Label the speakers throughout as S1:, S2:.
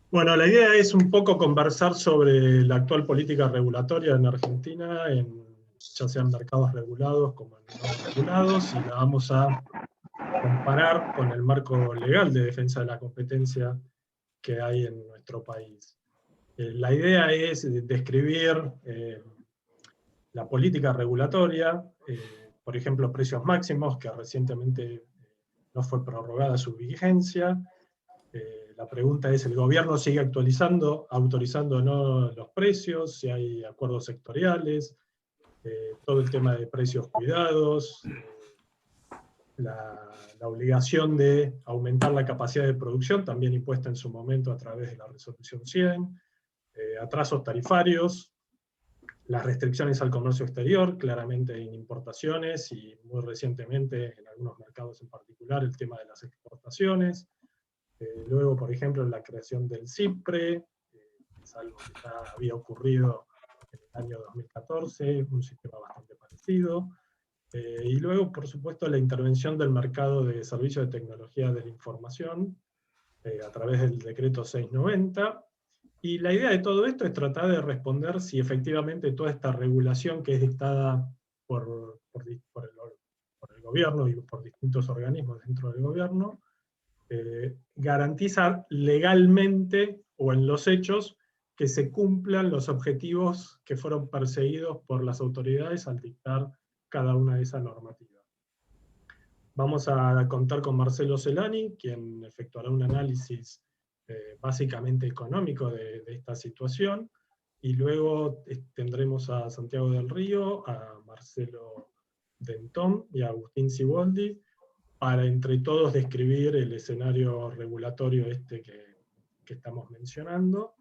S1: Bueno, la idea es un poco conversar sobre la actual política regulatoria en Argentina, ya sean mercados regulados como en no regulados, y la vamos a comparar con el marco legal de defensa de la competencia que hay en nuestro país. La idea es describir la política regulatoria, por ejemplo, precios máximos, que recientemente no fue prorrogada su vigencia. La pregunta es, ¿el gobierno sigue autorizando o no los precios? Si hay acuerdos sectoriales, todo el tema de precios cuidados, la obligación de aumentar la capacidad de producción, también impuesta en su momento a través de la resolución 100, atrasos tarifarios, las restricciones al comercio exterior, claramente en importaciones y muy recientemente en algunos mercados en particular el tema de las exportaciones. Luego, por ejemplo, la creación del CIPRE, es algo que ya había ocurrido en el año 2014, un sistema bastante parecido. Y luego, por supuesto, la intervención del mercado de servicios de tecnología de la información a través del decreto 690. Y la idea de todo esto es tratar de responder si efectivamente toda esta regulación que es dictada por el gobierno y por distintos organismos dentro del gobierno, garantizar legalmente o en los hechos que se cumplan los objetivos que fueron perseguidos por las autoridades al dictar cada una de esas normativas. Vamos a contar con Marcelo Celani, quien efectuará un análisis básicamente económico de esta situación, y luego tendremos a Santiago del Río, a Marcelo Dentón y a Agustín Siboldi, para entre todos describir el escenario regulatorio que estamos mencionando,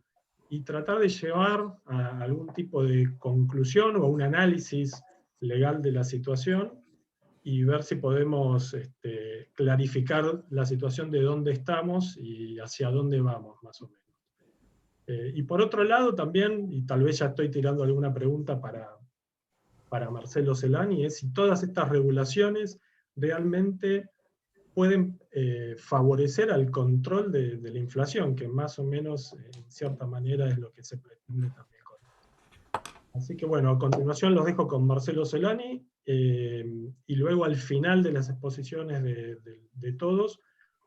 S1: y tratar de llevar a algún tipo de conclusión o un análisis legal de la situación, y ver si podemos clarificar la situación de dónde estamos y hacia dónde vamos, más o menos. Y por otro lado también, y tal vez ya estoy tirando alguna pregunta para Marcelo Celani, es si todas estas regulaciones realmente pueden favorecer al control de la inflación, que más o menos, en cierta manera, es lo que se pretende también con esto. Así que bueno, a continuación los dejo con Marcelo Celani, y luego al final de las exposiciones de todos,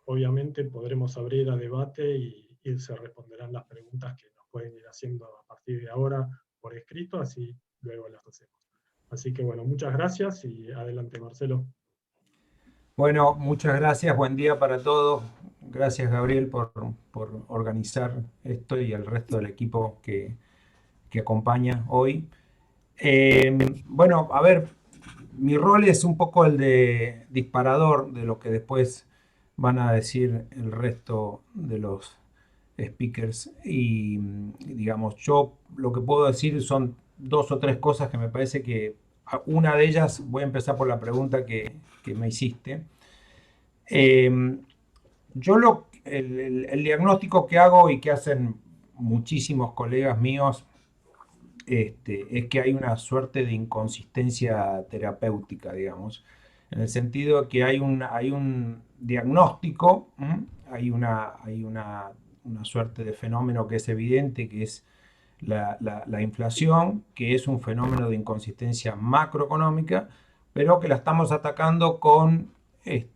S1: obviamente podremos abrir a debate y se responderán las preguntas que nos pueden ir haciendo a partir de ahora por escrito, así luego las hacemos. Así que bueno, muchas gracias y adelante, Marcelo.
S2: Bueno, muchas gracias, buen día para todos. Gracias, Gabriel, por organizar esto y el resto del equipo que acompaña hoy. Bueno, a ver, mi rol es un poco el de disparador de lo que después van a decir el resto de los speakers. Y digamos, yo lo que puedo decir son dos o tres cosas que me parece que una de ellas, voy a empezar por la pregunta que me hiciste. Yo el diagnóstico que hago y que hacen muchísimos colegas míos es que hay una suerte de inconsistencia terapéutica, digamos, en el sentido de que hay un diagnóstico, hay una suerte de fenómeno que es evidente, que es la inflación, que es un fenómeno de inconsistencia macroeconómica, pero que la estamos atacando con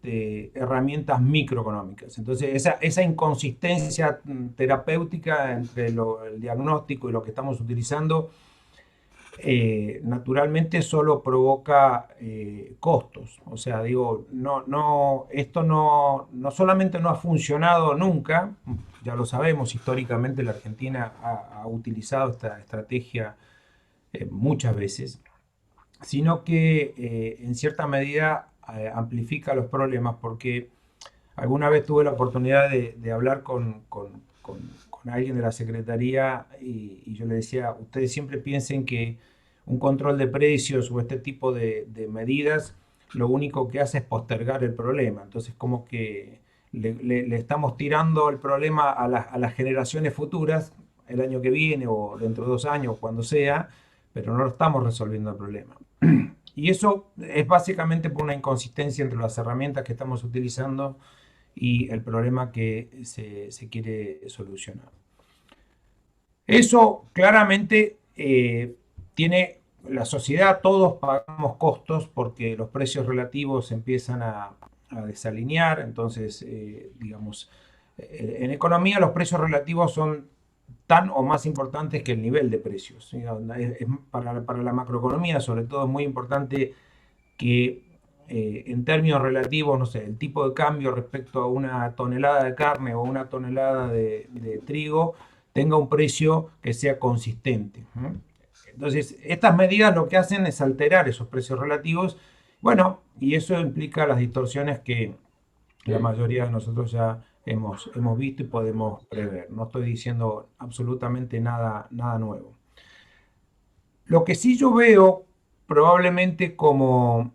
S2: herramientas microeconómicas. Entonces, esa inconsistencia terapéutica entre el diagnóstico y lo que estamos utilizando, naturalmente solo provoca costos. O sea, digo, esto no solamente no ha funcionado nunca, ya lo sabemos, históricamente la Argentina ha utilizado esta estrategia muchas veces, sino que en cierta medida amplifica los problemas, porque alguna vez tuve la oportunidad de hablar con alguien de la Secretaría y yo le decía, ustedes siempre piensen que un control de precios o este tipo de medidas lo único que hace es postergar el problema. Entonces como que le estamos tirando el problema a las generaciones futuras, el año que viene o dentro de 2 años, cuando sea, pero no estamos resolviendo el problema. Y eso es básicamente por una inconsistencia entre las herramientas que estamos utilizando y el problema que se quiere solucionar. Eso claramente tiene la sociedad, todos pagamos costos porque los precios relativos empiezan a desalinear, entonces, digamos, en economía los precios relativos son tan o más importantes que el nivel de precios. ¿Sí? Para la macroeconomía, sobre todo, es muy importante que en términos relativos, no sé, el tipo de cambio respecto a una tonelada de carne o una tonelada de trigo tenga un precio que sea consistente. Entonces, estas medidas lo que hacen es alterar esos precios relativos, bueno, y eso implica las distorsiones que la mayoría de nosotros ya hemos visto y podemos prever. No estoy diciendo absolutamente nada nuevo. Lo que sí yo veo probablemente como,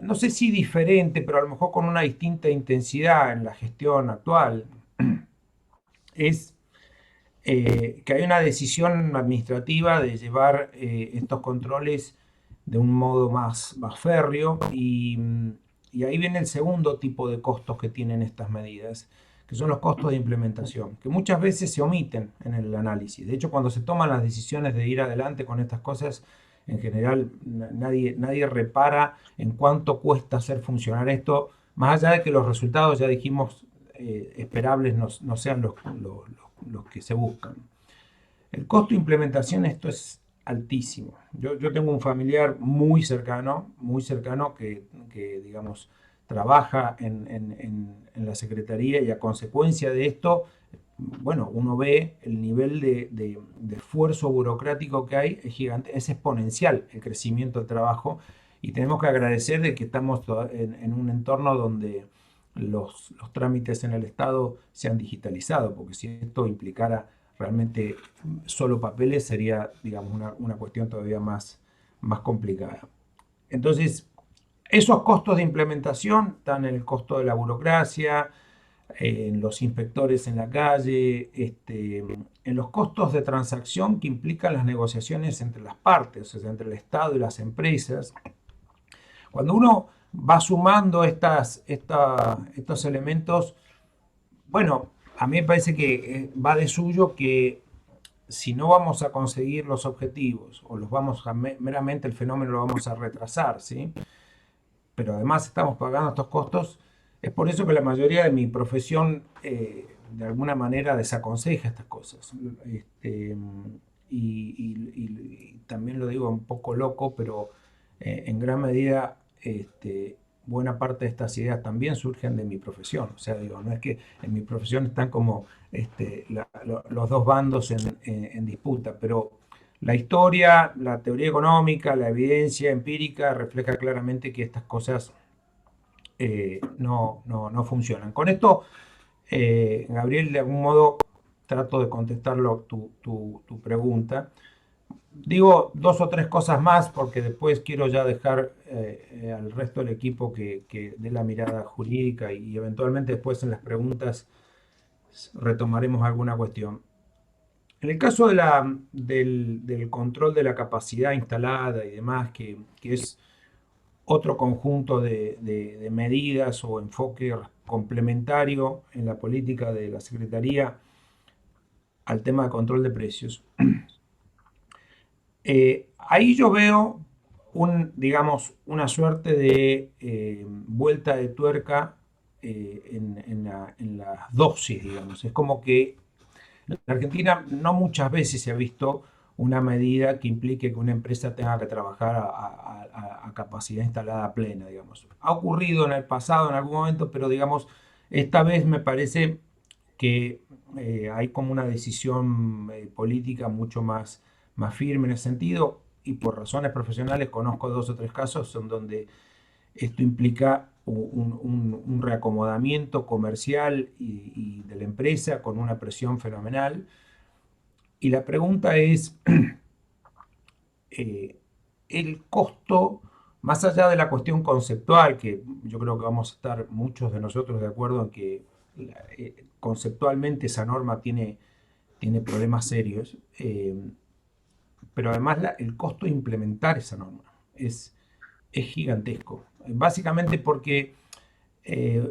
S2: no sé si diferente, pero a lo mejor con una distinta intensidad en la gestión actual, es que hay una decisión administrativa de llevar estos controles de un modo más férreo y ahí viene el segundo tipo de costos que tienen estas medidas, que son los costos de implementación, que muchas veces se omiten en el análisis. De hecho, cuando se toman las decisiones de ir adelante con estas cosas, en general nadie repara en cuánto cuesta hacer funcionar esto, más allá de que los resultados, ya dijimos, esperables no sean los que se buscan. El costo de implementación, esto es altísimo. Yo tengo un familiar muy cercano que digamos, trabaja en la Secretaría y a consecuencia de esto, bueno, uno ve el nivel de esfuerzo burocrático que hay, es gigante, es exponencial el crecimiento del trabajo y tenemos que agradecer de que estamos en un entorno donde los trámites en el Estado se han digitalizado, porque si esto implicara realmente solo papeles sería, digamos, una cuestión todavía más complicada. Entonces, esos costos de implementación están en el costo de la burocracia, en los inspectores en la calle, en los costos de transacción que implican las negociaciones entre las partes, o sea, entre el Estado y las empresas. Cuando uno va sumando estos elementos, bueno, a mí me parece que va de suyo que si no vamos a conseguir los objetivos o los vamos a meramente el fenómeno lo vamos a retrasar, ¿sí? Pero además estamos pagando estos costos, es por eso que la mayoría de mi profesión de alguna manera desaconseja estas cosas. Y también lo digo un poco loco, pero en gran medida buena parte de estas ideas también surgen de mi profesión. O sea, digo, no es que en mi profesión están como los dos bandos en disputa, pero la historia, la teoría económica, la evidencia empírica refleja claramente que estas cosas no funcionan. Con esto, Gabriel, de algún modo trato de contestarlo tu pregunta. Digo dos o tres cosas más porque después quiero ya dejar al resto del equipo que dé la mirada jurídica y eventualmente después en las preguntas retomaremos alguna cuestión. En el caso del control de la capacidad instalada y demás, que es otro conjunto de medidas o enfoque complementario en la política de la Secretaría al tema de control de precios, ahí yo veo digamos, una suerte de vuelta de tuerca en las dosis, digamos. Es como que en Argentina no muchas veces se ha visto una medida que implique que una empresa tenga que trabajar a capacidad instalada plena, digamos. Ha ocurrido en el pasado en algún momento, pero digamos, esta vez me parece que hay como una decisión política mucho más firme en ese sentido y por razones profesionales conozco dos o tres casos en donde esto implica un reacomodamiento comercial y de la empresa con una presión fenomenal. Y la pregunta es, el costo, más allá de la cuestión conceptual, que yo creo que vamos a estar muchos de nosotros de acuerdo en que conceptualmente esa norma tiene problemas serios, pero además el costo de implementar esa norma es gigantesco. Básicamente porque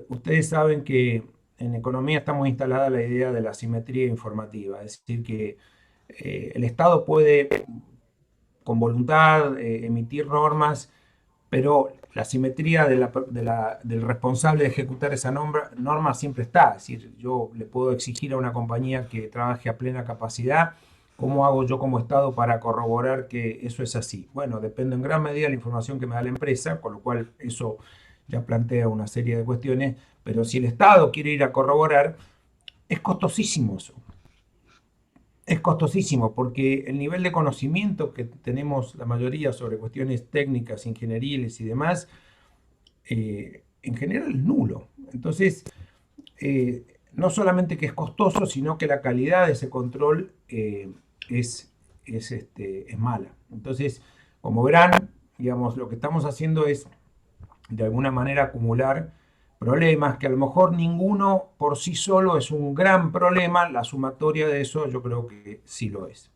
S2: Ustedes saben que en economía está muy instalada la idea de la asimetría informativa, es decir, que el Estado puede, con voluntad, emitir normas, pero la simetría del responsable de ejecutar esa norma siempre está. Es decir, yo le puedo exigir a una compañía que trabaje a plena capacidad. ¿Cómo hago yo como Estado para corroborar que eso es así? Bueno, depende en gran medida de la información que me da la empresa, con lo cual eso ya plantea una serie de cuestiones, pero si el Estado quiere ir a corroborar, es costosísimo eso. Es costosísimo porque el nivel de conocimiento que tenemos la mayoría sobre cuestiones técnicas, ingenieriles y demás, en general es nulo. Entonces, no solamente que es costoso, sino que la calidad de ese control es mala. Entonces, como verán, digamos, lo que estamos haciendo es de alguna manera acumular problemas que a lo mejor ninguno por sí solo es un gran problema, la sumatoria de eso yo creo que sí lo es.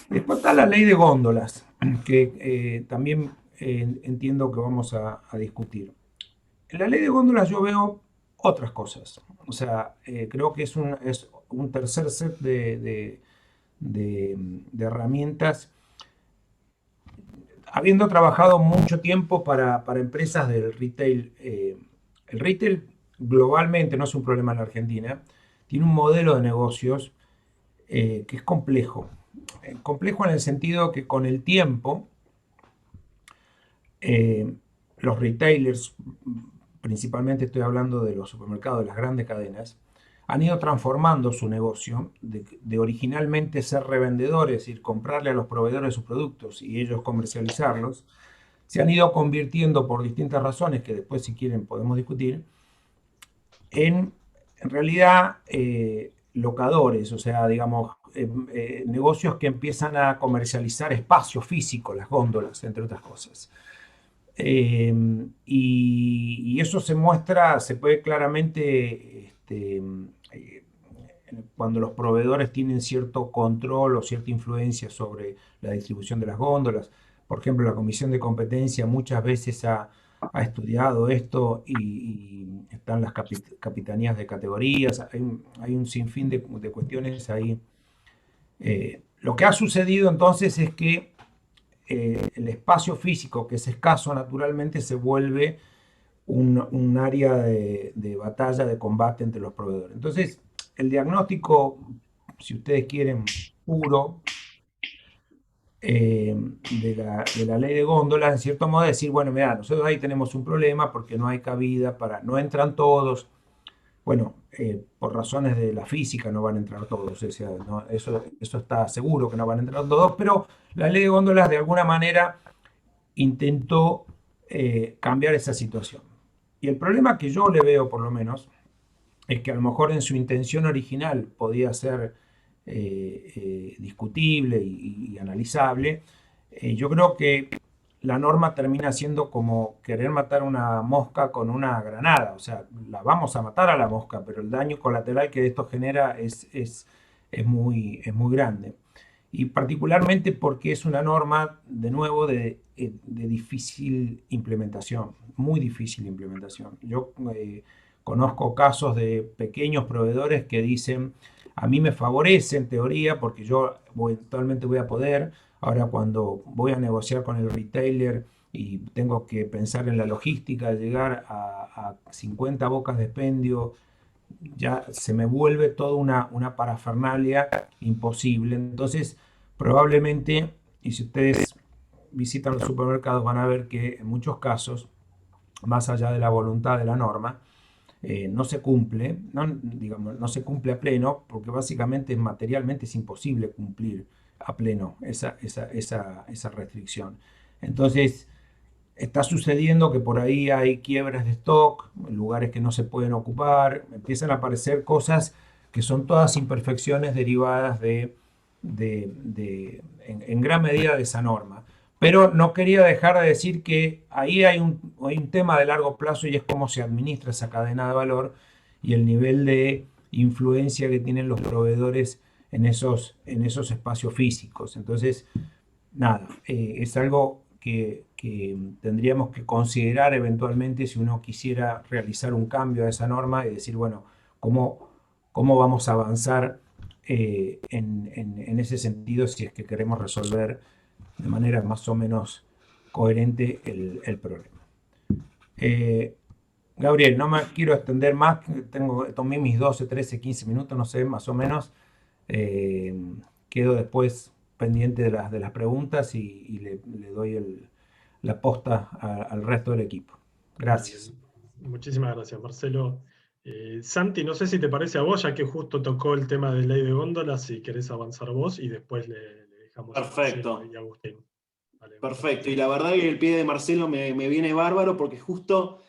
S2: Después está la ley de góndolas, que también entiendo que vamos a discutir. En la ley de góndolas yo veo otras cosas. O sea, creo que es un tercer set de herramientas. Habiendo trabajado mucho tiempo para empresas del retail, el retail globalmente no es un problema en la Argentina, tiene un modelo de negocios que es complejo. Complejo en el sentido que con el tiempo los retailers, principalmente estoy hablando de los supermercados, de las grandes cadenas, han ido transformando su negocio de originalmente ser revendedores, es decir, comprarle a los proveedores sus productos y ellos comercializarlos, se han ido convirtiendo por distintas razones que después si quieren podemos discutir, en realidad locadores, o sea, digamos, negocios que empiezan a comercializar espacio físico, las góndolas, entre otras cosas. Y eso se muestra, se puede claramente, cuando los proveedores tienen cierto control o cierta influencia sobre la distribución de las góndolas. Por ejemplo, la Comisión de Competencia muchas veces ha estudiado esto y están las capitanías de categorías, hay un sinfín de cuestiones ahí. Lo que ha sucedido entonces es que el espacio físico, que es escaso naturalmente, se vuelve un área de batalla, de combate entre los proveedores. Entonces, el diagnóstico, si ustedes quieren, puro de la ley de góndolas, en cierto modo, es decir, bueno, mira, nosotros ahí tenemos un problema porque no hay cabida para, no entran todos. Bueno, por razones de la física no van a entrar todos, o sea, no, eso está seguro que no van a entrar todos, pero la ley de góndolas de alguna manera intentó cambiar esa situación. Y el problema que yo le veo, por lo menos, es que a lo mejor en su intención original podía ser discutible y analizable. Yo creo que la norma termina siendo como querer matar una mosca con una granada. O sea, la vamos a matar a la mosca, pero el daño colateral que esto genera es muy grande. Y particularmente porque es una norma, de nuevo, de difícil implementación, muy difícil implementación. Yo conozco casos de pequeños proveedores que dicen, a mí me favorece en teoría porque yo eventualmente voy a poder, ahora cuando voy a negociar con el retailer y tengo que pensar en la logística de llegar a 50 bocas de expendio, ya se me vuelve toda una parafernalia imposible. Entonces, probablemente, y si ustedes visitan los supermercados van a ver que en muchos casos, más allá de la voluntad de la norma, no se cumple, digamos, no se cumple a pleno, porque básicamente materialmente es imposible cumplir a pleno esa restricción. Entonces, está sucediendo que por ahí hay quiebras de stock, lugares que no se pueden ocupar, empiezan a aparecer cosas que son todas imperfecciones derivadas en gran medida de esa norma. Pero no quería dejar de decir que ahí hay un tema de largo plazo y es cómo se administra esa cadena de valor y el nivel de influencia que tienen los proveedores en esos espacios físicos. Entonces, nada, es algo que que tendríamos que considerar eventualmente si uno quisiera realizar un cambio a esa norma y decir, bueno, cómo vamos a avanzar en ese sentido si es que queremos resolver de manera más o menos coherente el problema. Gabriel, no me quiero extender más, tomé mis 12, 13, 15 minutos, no sé, más o menos. Eh, Quedo después pendiente de las preguntas y le doy la posta al resto del equipo.
S1: Dale.
S2: Gracias.
S1: Muchísimas gracias, Marcelo. Santi, no sé si te parece a vos, ya que justo tocó el tema de ley de góndolas, si querés avanzar vos y después le dejamos a Marcelo y
S3: Perfecto,
S1: a Agustín. Vale.
S3: perfecto. Y la verdad que el pie de Marcelo me viene bárbaro porque justo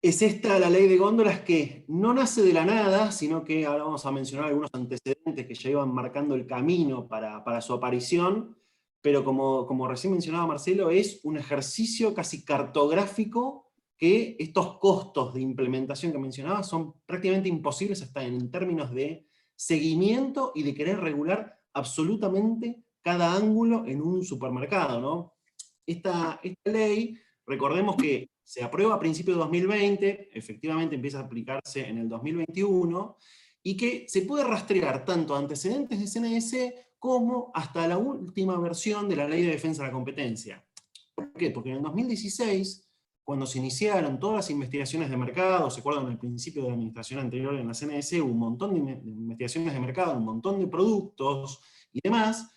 S3: es esta la ley de góndolas que no nace de la nada, sino que ahora vamos a mencionar algunos antecedentes que ya iban marcando el camino para su aparición, pero como recién mencionaba Marcelo, es un ejercicio casi cartográfico que estos costos de implementación que mencionaba son prácticamente imposibles hasta en términos de seguimiento y de querer regular absolutamente cada ángulo en un supermercado, ¿no? Esta ley, recordemos que se aprueba a principios de 2020, efectivamente empieza a aplicarse en el 2021, y que se puede rastrear tanto antecedentes de CNS como hasta la última versión de la Ley de Defensa de la Competencia. ¿Por qué? Porque en el 2016, cuando se iniciaron todas las investigaciones de mercado, se acuerdan al principio de la administración anterior en la CNS, hubo un montón de investigaciones de mercado, un montón de productos y demás,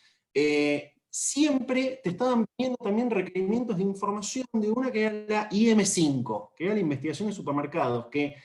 S3: siempre te estaban pidiendo también requerimientos de información de una que era la IM5, que era la investigación de supermercados, que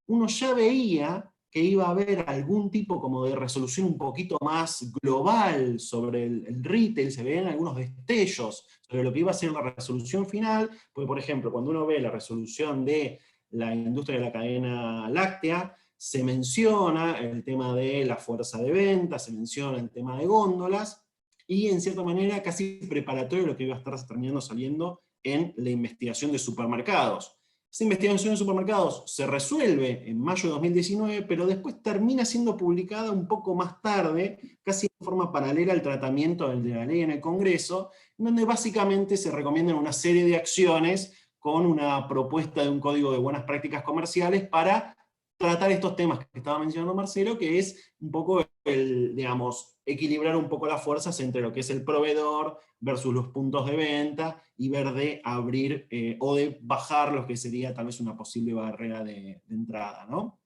S3: uno ya veía que iba a haber algún tipo como de resolución un poquito más global sobre el retail, se veían algunos destellos sobre lo que iba a ser la resolución final, porque por ejemplo, cuando uno ve la resolución de la industria de la cadena láctea, se menciona el tema de la fuerza de venta, se menciona el tema de góndolas, y en cierta manera casi preparatorio de lo que iba a estar terminando saliendo en la investigación de supermercados. Esa investigación de supermercados se resuelve en mayo de 2019, pero después termina siendo publicada un poco más tarde, casi de forma paralela al tratamiento de la ley en el Congreso, donde básicamente se recomiendan una serie de acciones con una propuesta de un código de buenas prácticas comerciales para tratar estos temas que estaba mencionando Marcelo, que es un poco digamos, equilibrar un poco las fuerzas entre lo que es el proveedor versus los puntos de venta, y ver de abrir o de bajar lo que sería tal vez una posible barrera de entrada, ¿no?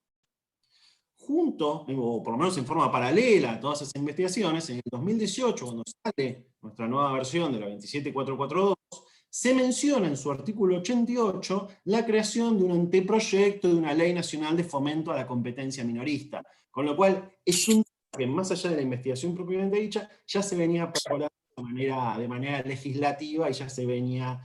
S3: Junto, o por lo menos en forma paralela a todas esas investigaciones, en el 2018, cuando sale nuestra nueva versión de la 27442, se menciona en su artículo 88 la creación de un anteproyecto de una ley nacional de fomento a la competencia minorista, con lo cual es un que más allá de la investigación propiamente dicha, ya se venía preparando de manera legislativa y ya se venía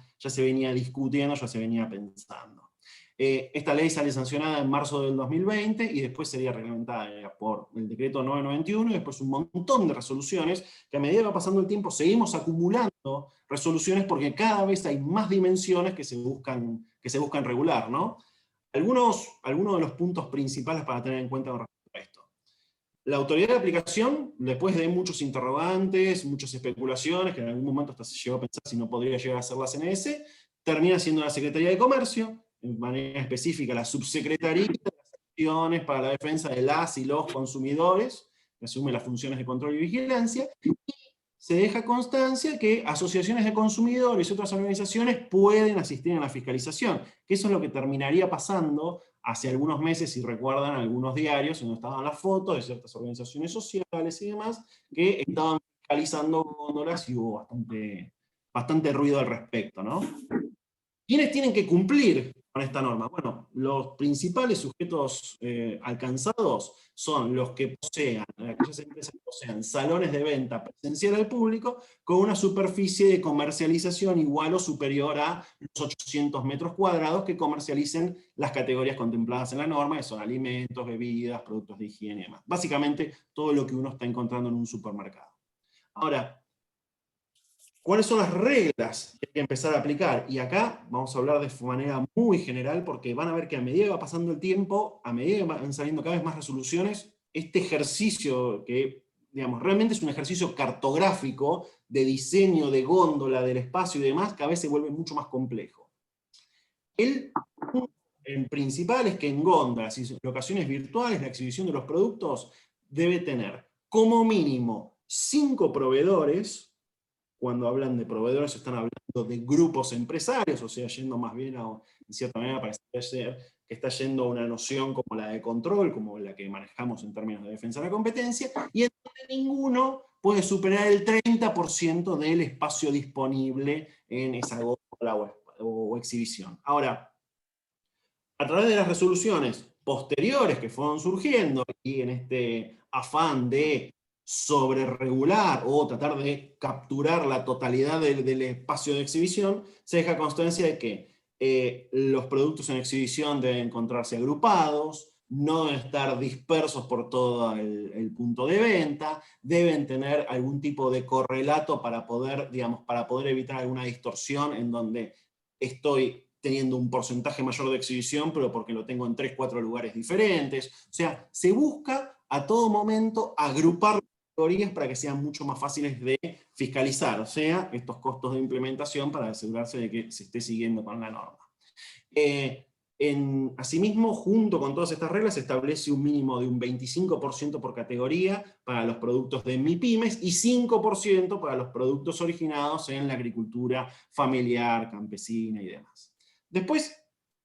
S3: discutiendo, ya se venía pensando. Esta ley sale sancionada en marzo del 2020 y después sería reglamentada por el decreto 991 y después un montón de resoluciones que a medida que va pasando el tiempo seguimos acumulando resoluciones porque cada vez hay más dimensiones que se buscan regular, ¿no? Algunos de los puntos principales para tener en cuenta con respecto a esto. La autoridad de aplicación, después de muchos interrogantes, muchas especulaciones, que en algún momento hasta se llegó a pensar si no podría llegar a ser la CNS, termina siendo la Secretaría de Comercio, de manera específica la Subsecretaría de Acciones para la Defensa de las y los consumidores, que asume las funciones de control y vigilancia, y se deja constancia que asociaciones de consumidores y otras organizaciones pueden asistir en la fiscalización, que eso es lo que terminaría pasando hace algunos meses, si recuerdan algunos diarios, donde estaban las fotos de ciertas organizaciones sociales y demás, que estaban fiscalizando góndolas y hubo bastante ruido al respecto, ¿no? ¿Quiénes tienen que cumplir con esta norma? Bueno, los principales sujetos alcanzados son los que posean, aquellas empresas que posean salones de venta presencial al público con una superficie de comercialización igual o superior a los 800 metros cuadrados que comercialicen las categorías contempladas en la norma, que son alimentos, bebidas, productos de higiene y demás. Básicamente, todo lo que uno está encontrando en un supermercado. Ahora, ¿cuáles son las reglas que hay que empezar a aplicar? Y acá vamos a hablar de manera muy general, porque van a ver que a medida que va pasando el tiempo, a medida que van saliendo cada vez más resoluciones, este ejercicio que, digamos, realmente es un ejercicio cartográfico de diseño, de góndola, del espacio y demás, cada vez se vuelve mucho más complejo. El principal es que en góndolas y locaciones virtuales la exhibición de los productos debe tener como mínimo 5 proveedores. Cuando hablan de proveedores están hablando de grupos empresarios, o sea, yendo más bien a, en cierta manera, parece ser que está yendo a una noción como la de control, como la que manejamos en términos de defensa de la competencia, y en donde ninguno puede superar el 30% del espacio disponible en esa góndola o exhibición. Ahora, a través de las resoluciones posteriores que fueron surgiendo, y en este afán de sobreregular o tratar de capturar la totalidad del espacio de exhibición, se deja constancia de que los productos en exhibición deben encontrarse agrupados, no deben estar dispersos por todo el punto de venta, deben tener algún tipo de correlato para poder, digamos, para poder evitar alguna distorsión en donde estoy teniendo un porcentaje mayor de exhibición, pero porque lo tengo en 3, 4 lugares diferentes. O sea, se busca a todo momento agrupar categorías para que sean mucho más fáciles de fiscalizar, o sea, estos costos de implementación para asegurarse de que se esté siguiendo con la norma. Asimismo, junto con todas estas reglas, se establece un mínimo de un 25% por categoría para los productos de MIPYMES y 5% para los productos originados en la agricultura familiar, campesina y demás. Después,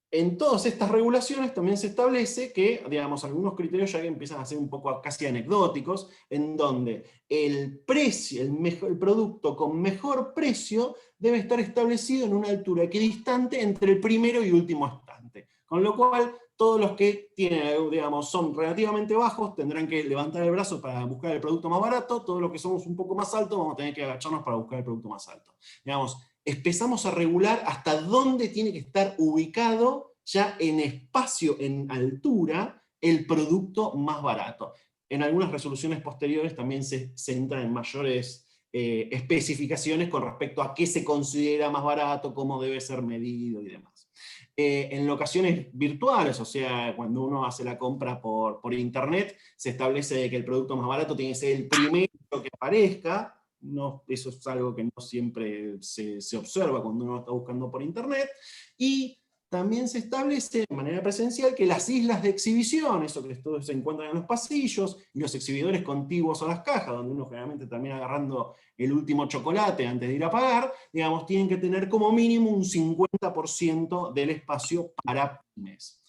S3: en todas estas regulaciones también se establece que, digamos, algunos criterios ya que empiezan a ser un poco casi anecdóticos, en donde el precio, el producto con mejor precio debe estar establecido en una altura equidistante entre el primero y último estante. Con lo cual, todos los que tienen, digamos, son relativamente bajos tendrán que levantar el brazo para buscar el producto más barato, todos los que somos un poco más altos vamos a tener que agacharnos para buscar el producto más alto. Digamos, empezamos a regular hasta dónde tiene que estar ubicado ya en espacio, en altura, el producto más barato. En algunas resoluciones posteriores también se entra en mayores especificaciones con respecto a qué se considera más barato, cómo debe ser medido y demás. En locaciones virtuales, o sea, cuando uno hace la compra por internet, se establece que el producto más barato tiene que ser el primero que aparezca. No, eso es algo que no siempre se observa cuando uno está buscando por internet, y también se establece de manera presencial que las islas de exhibición, eso que todos se encuentran en los pasillos, y los exhibidores contiguos a las cajas, donde uno generalmente termina agarrando el último chocolate antes de ir a pagar, digamos, tienen que tener como mínimo un 50% del espacio para pymes.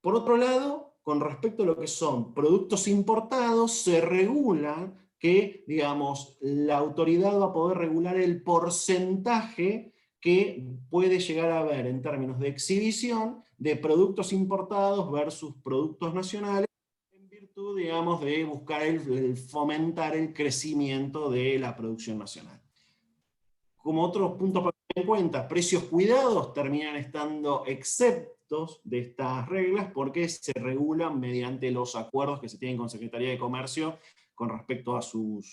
S3: Por otro lado, con respecto a lo que son productos importados, se regula que, digamos, la autoridad va a poder regular el porcentaje que puede llegar a haber en términos de exhibición de productos importados versus productos nacionales, en virtud, digamos, de buscar fomentar el crecimiento de la producción nacional. Como otros puntos para tener en cuenta, precios cuidados terminan estando exceptos de estas reglas porque se regulan mediante los acuerdos que se tienen con Secretaría de Comercio con respecto a su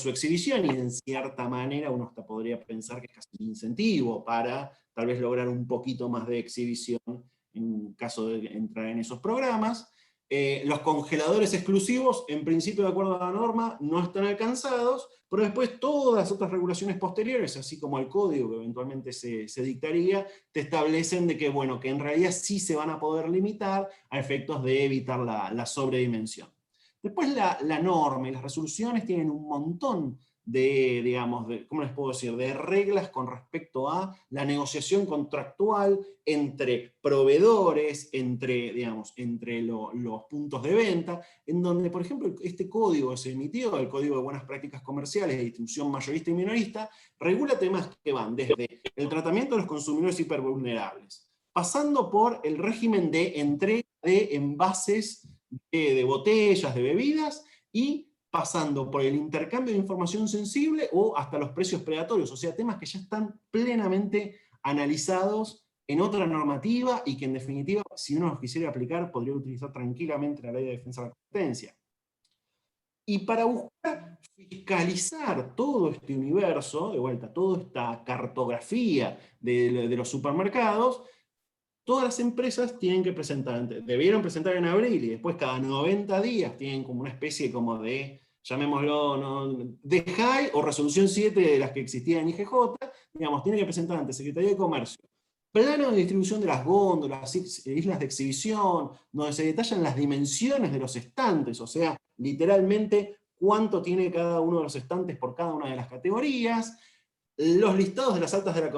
S3: exhibición, y en cierta manera uno hasta podría pensar que es casi un incentivo para tal vez lograr un poquito más de exhibición en caso de entrar en esos programas. Los congeladores exclusivos, en principio de acuerdo a la norma, no están alcanzados, pero después todas las otras regulaciones posteriores, así como el código que eventualmente se dictaría, te establecen de que, bueno, que en realidad sí se van a poder limitar a efectos de evitar la sobredimensión. Después la norma y las resoluciones tienen un montón de, digamos, ¿cómo les puedo decir?, de reglas con respecto a la negociación contractual entre proveedores, entre, digamos, entre los puntos de venta, en donde, por ejemplo, este código se emitió, el Código de Buenas Prácticas Comerciales de Distribución Mayorista y Minorista, regula temas que van desde el tratamiento de los consumidores hipervulnerables, pasando por el régimen de entrega de envases de botellas, de bebidas, y pasando por el intercambio de información sensible o hasta los precios predatorios, o sea, temas que ya están plenamente analizados en otra normativa y que en definitiva, si uno los quisiera aplicar, podría utilizar tranquilamente la Ley de Defensa de la Competencia. Y para buscar fiscalizar todo este universo, de vuelta, toda esta cartografía de los supermercados, todas las empresas tienen que presentar, debieron presentar en abril, y después cada 90 días tienen como una especie como de, llamémoslo de high o resolución 7 de las que existían en IGJ, digamos, tiene que presentar ante Secretaría de Comercio plano de distribución de las góndolas, islas de exhibición, donde se detallan las dimensiones de los estantes, o sea, literalmente cuánto tiene cada uno de los estantes por cada una de las categorías, los listados de las actas de la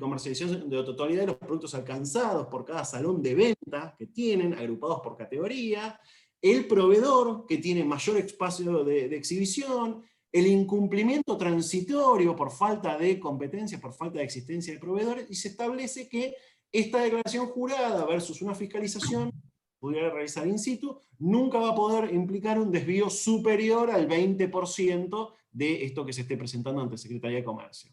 S3: comercialización de la totalidad de los productos alcanzados por cada salón de venta que tienen, agrupados por categoría, el proveedor que tiene mayor espacio de exhibición, el incumplimiento transitorio por falta de competencia, por falta de existencia de proveedores, y se establece que esta declaración jurada versus una fiscalización pudiera realizar in situ, nunca va a poder implicar un desvío superior al 20% de esto que se esté presentando ante Secretaría de Comercio.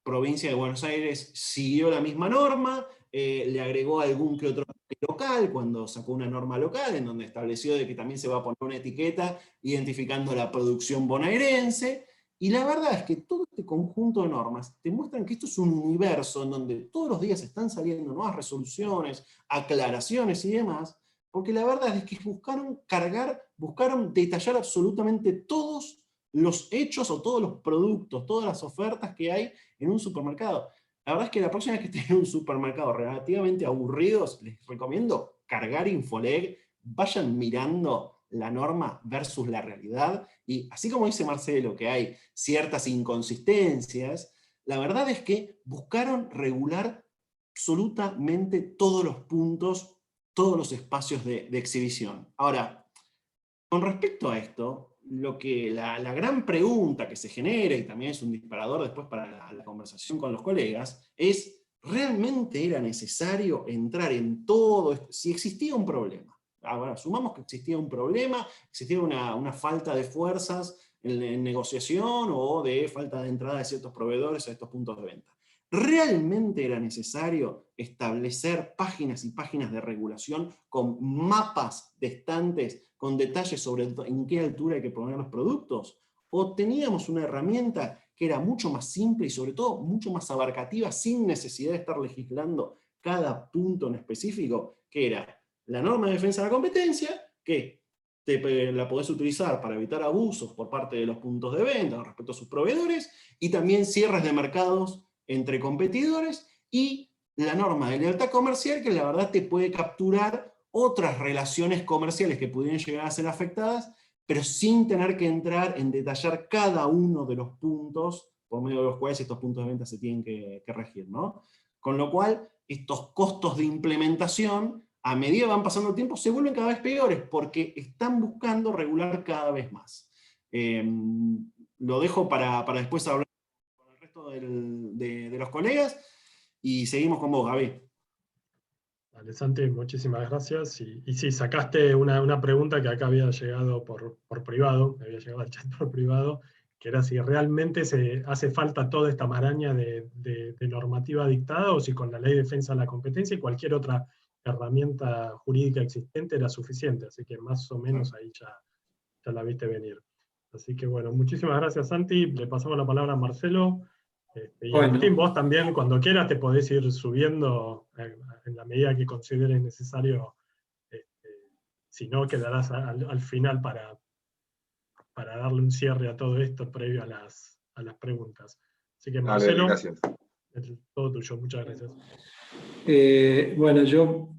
S3: Provincia de Buenos Aires siguió la misma norma, le agregó algún que otro local cuando sacó una norma local en donde estableció de que también se va a poner una etiqueta identificando la producción bonaerense, y la verdad es que todo este conjunto de normas te muestran que esto es un universo en donde todos los días están saliendo nuevas resoluciones, aclaraciones y demás, porque la verdad es que buscaron detallar absolutamente todos los hechos o todos los productos, todas las ofertas que hay en un supermercado. La verdad es que la próxima vez que estén en un supermercado relativamente aburridos, les recomiendo cargar Infoleg, vayan mirando la norma versus la realidad, y así como dice Marcelo que hay ciertas inconsistencias, la verdad es que buscaron regular absolutamente todos los puntos, todos los espacios de exhibición. Ahora, con respecto a esto, la gran pregunta que se genera, y también es un disparador después para la conversación con los colegas, es, ¿realmente era necesario entrar en todo esto? Si existía un problema, ahora asumamos que existía un problema, existía una falta de fuerzas en negociación o de falta de entrada de ciertos proveedores a estos puntos de venta. ¿Realmente era necesario establecer páginas y páginas de regulación con mapas de estantes, con detalles sobre en qué altura hay que poner los productos? ¿O teníamos una herramienta que era mucho más simple y sobre todo mucho más abarcativa, sin necesidad de estar legislando cada punto en específico, que era la norma de defensa de la competencia, que la podés utilizar para evitar abusos por parte de los puntos de venta con respecto a sus proveedores, y también cierres de mercados entre competidores, y la norma de lealtad comercial, que la verdad te puede capturar otras relaciones comerciales que pudieran llegar a ser afectadas, pero sin tener que entrar en detallar cada uno de los puntos por medio de los cuales estos puntos de venta se tienen que regir, ¿no? Con lo cual, estos costos de implementación, a medida que van pasando el tiempo, se vuelven cada vez peores, porque están buscando regular cada vez más. Lo dejo para después hablar con el resto de los colegas, y seguimos con vos, Gaby.
S1: Vale, Santi, muchísimas gracias. Y sí, sacaste una pregunta que acá había llegado por privado, me había llegado al chat por privado, que era si realmente se hace falta toda esta maraña de normativa dictada, o si con la Ley de Defensa de la Competencia y cualquier otra herramienta jurídica existente era suficiente. Así que más o menos ahí ya la viste venir. Así que bueno, muchísimas gracias, Santi. Le pasamos la palabra a Marcelo. Y
S4: Bueno.
S1: Agustín, vos también, cuando quieras, te podés ir subiendo en la medida que consideres necesario. Si no, quedarás al final para darle un cierre a todo esto previo a las preguntas. Así que, Marcelo,
S5: gracias.
S1: Es todo tuyo. Muchas gracias.
S4: Bueno, yo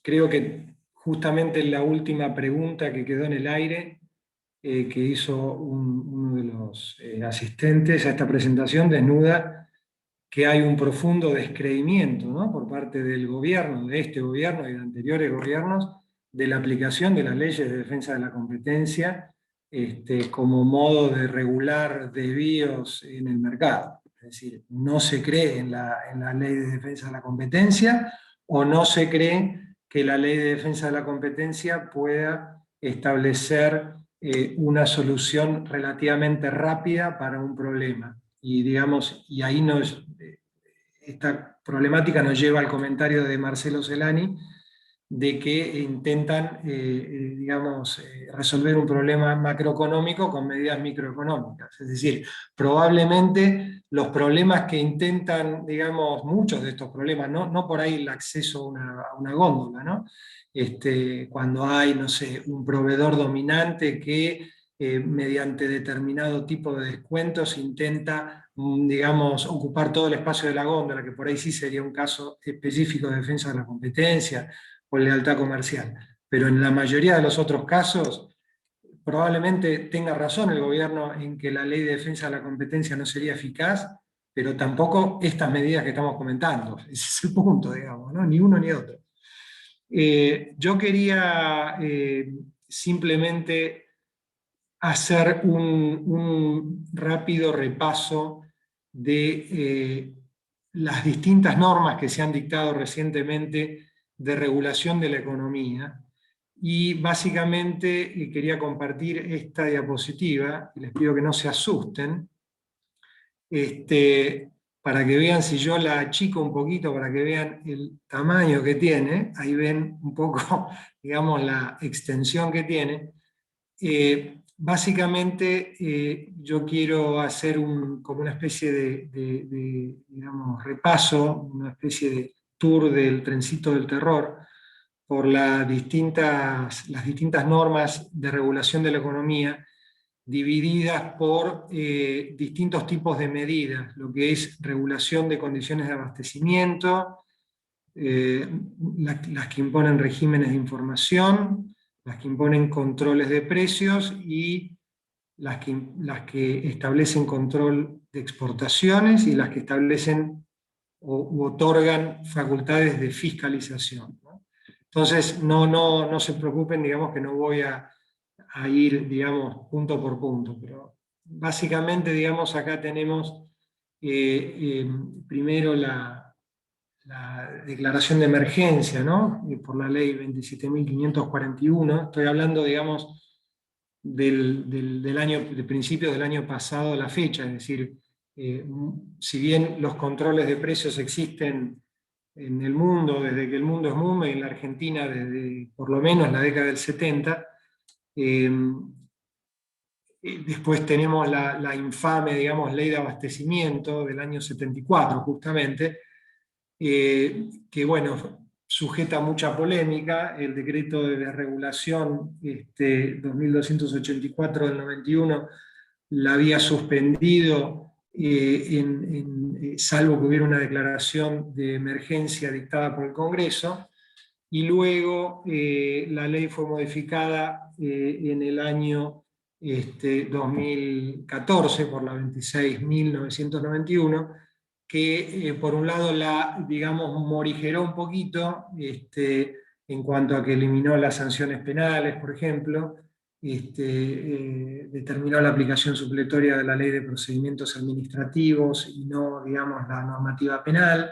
S4: creo que justamente la última pregunta que quedó en el aire, que hizo uno de los asistentes a esta presentación, desnuda que hay un profundo descreimiento, ¿no?, por parte del gobierno, de este gobierno y de anteriores gobiernos, de la aplicación de las leyes de defensa de la competencia como modo de regular desvíos en el mercado. Es decir, no se cree en la ley de defensa de la competencia, o no se cree que la ley de defensa de la competencia pueda establecer una solución relativamente rápida para un problema. Y digamos, y ahí esta problemática nos lleva al comentario de Marcelo Celani, de que intentan, digamos, resolver un problema macroeconómico con medidas microeconómicas. Es decir, probablemente los problemas que intentan, digamos, muchos de estos problemas, no por ahí el acceso a una góndola, ¿no? Cuando hay, no sé, un proveedor dominante que mediante determinado tipo de descuentos intenta, digamos, ocupar todo el espacio de la góndola, que por ahí sí sería un caso específico de defensa de la competencia, o lealtad comercial. Pero en la mayoría de los otros casos, probablemente tenga razón el gobierno en que la ley de defensa de la competencia no sería eficaz, pero tampoco estas medidas que estamos comentando. Ese es el punto, digamos, ¿no? Ni uno ni otro. Yo quería simplemente hacer un rápido repaso de las distintas normas que se han dictado recientemente de regulación de la economía, y básicamente quería compartir esta diapositiva, y les pido que no se asusten, para que vean, si yo la achico un poquito, para que vean el tamaño que tiene, ahí ven un poco, digamos, la extensión que tiene. Básicamente yo quiero hacer como una especie de, digamos, repaso, una especie de tour del trencito del terror por las distintas normas de regulación de la economía, divididas por distintos tipos de medidas, lo que es regulación de condiciones de abastecimiento, las que imponen regímenes de información, las que imponen controles de precios y las que establecen control de exportaciones y las que establecen u otorgan facultades de fiscalización, ¿no? Entonces, no se preocupen, digamos que no voy a ir, digamos, punto por punto, pero básicamente, digamos, acá tenemos primero la declaración de emergencia, ¿no? Por la ley 27.541, estoy hablando, digamos, de principios del año pasado a la fecha, es decir, si bien los controles de precios existen en el mundo, desde que el mundo es mundo, y en la Argentina desde por lo menos la década del 70, después tenemos la infame, digamos, ley de abastecimiento del año 74, justamente, que, bueno, sujeta mucha polémica. El decreto de desregulación 2284 del 91 la había suspendido, salvo que hubiera una declaración de emergencia dictada por el Congreso, y luego la ley fue modificada en el año 2014 por la 26.991, que por un lado digamos, morigeró un poquito en cuanto a que eliminó las sanciones penales, por ejemplo, determinó la aplicación supletoria de la ley de procedimientos administrativos y no, digamos, la normativa penal,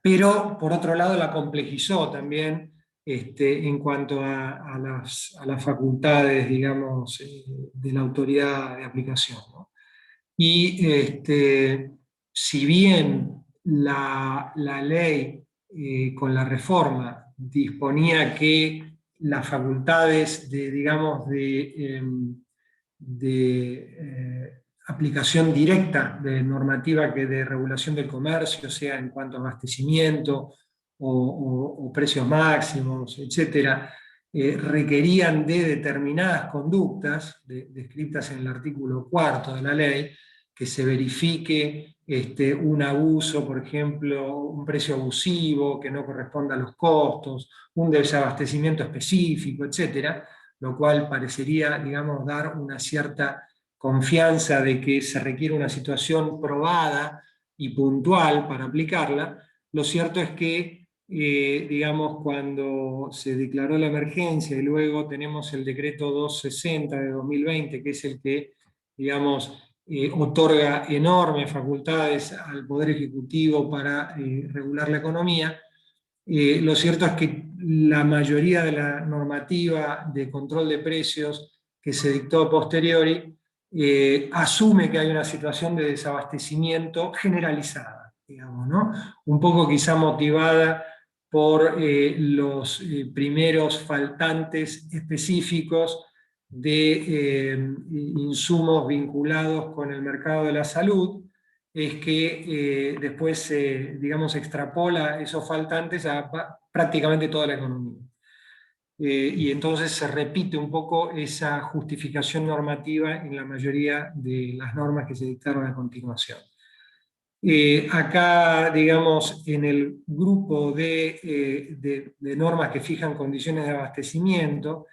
S4: pero por otro lado la complejizó también en cuanto a las facultades, digamos, de la autoridad de aplicación, ¿no? Y si bien la ley con la reforma disponía que las facultades digamos, aplicación directa de normativa que de regulación del comercio, sea en cuanto a abastecimiento o precios máximos, etc., requerían de determinadas conductas descritas en el artículo 4 de la ley, que se verifique un abuso, por ejemplo, un precio abusivo que no corresponda a los costos, un desabastecimiento específico, etc., lo cual parecería, digamos, dar una cierta confianza de que se requiere una situación probada y puntual para aplicarla. Lo cierto es que, digamos, cuando se declaró la emergencia y luego tenemos el decreto 260 de 2020, que es el que, digamos, otorga enormes facultades al Poder Ejecutivo para regular la economía, lo cierto es que la mayoría de la normativa de control de precios que se dictó a posteriori asume que hay una situación de desabastecimiento generalizada, digamos, ¿no? Un poco quizá motivada por los primeros faltantes específicos de insumos vinculados con el mercado de la salud, es que después se, digamos, extrapola esos faltantes a prácticamente toda la economía. Y entonces se repite un poco esa justificación normativa en la mayoría de las normas que se dictaron a continuación. Acá, digamos, en el grupo de normas que fijan condiciones de abastecimiento,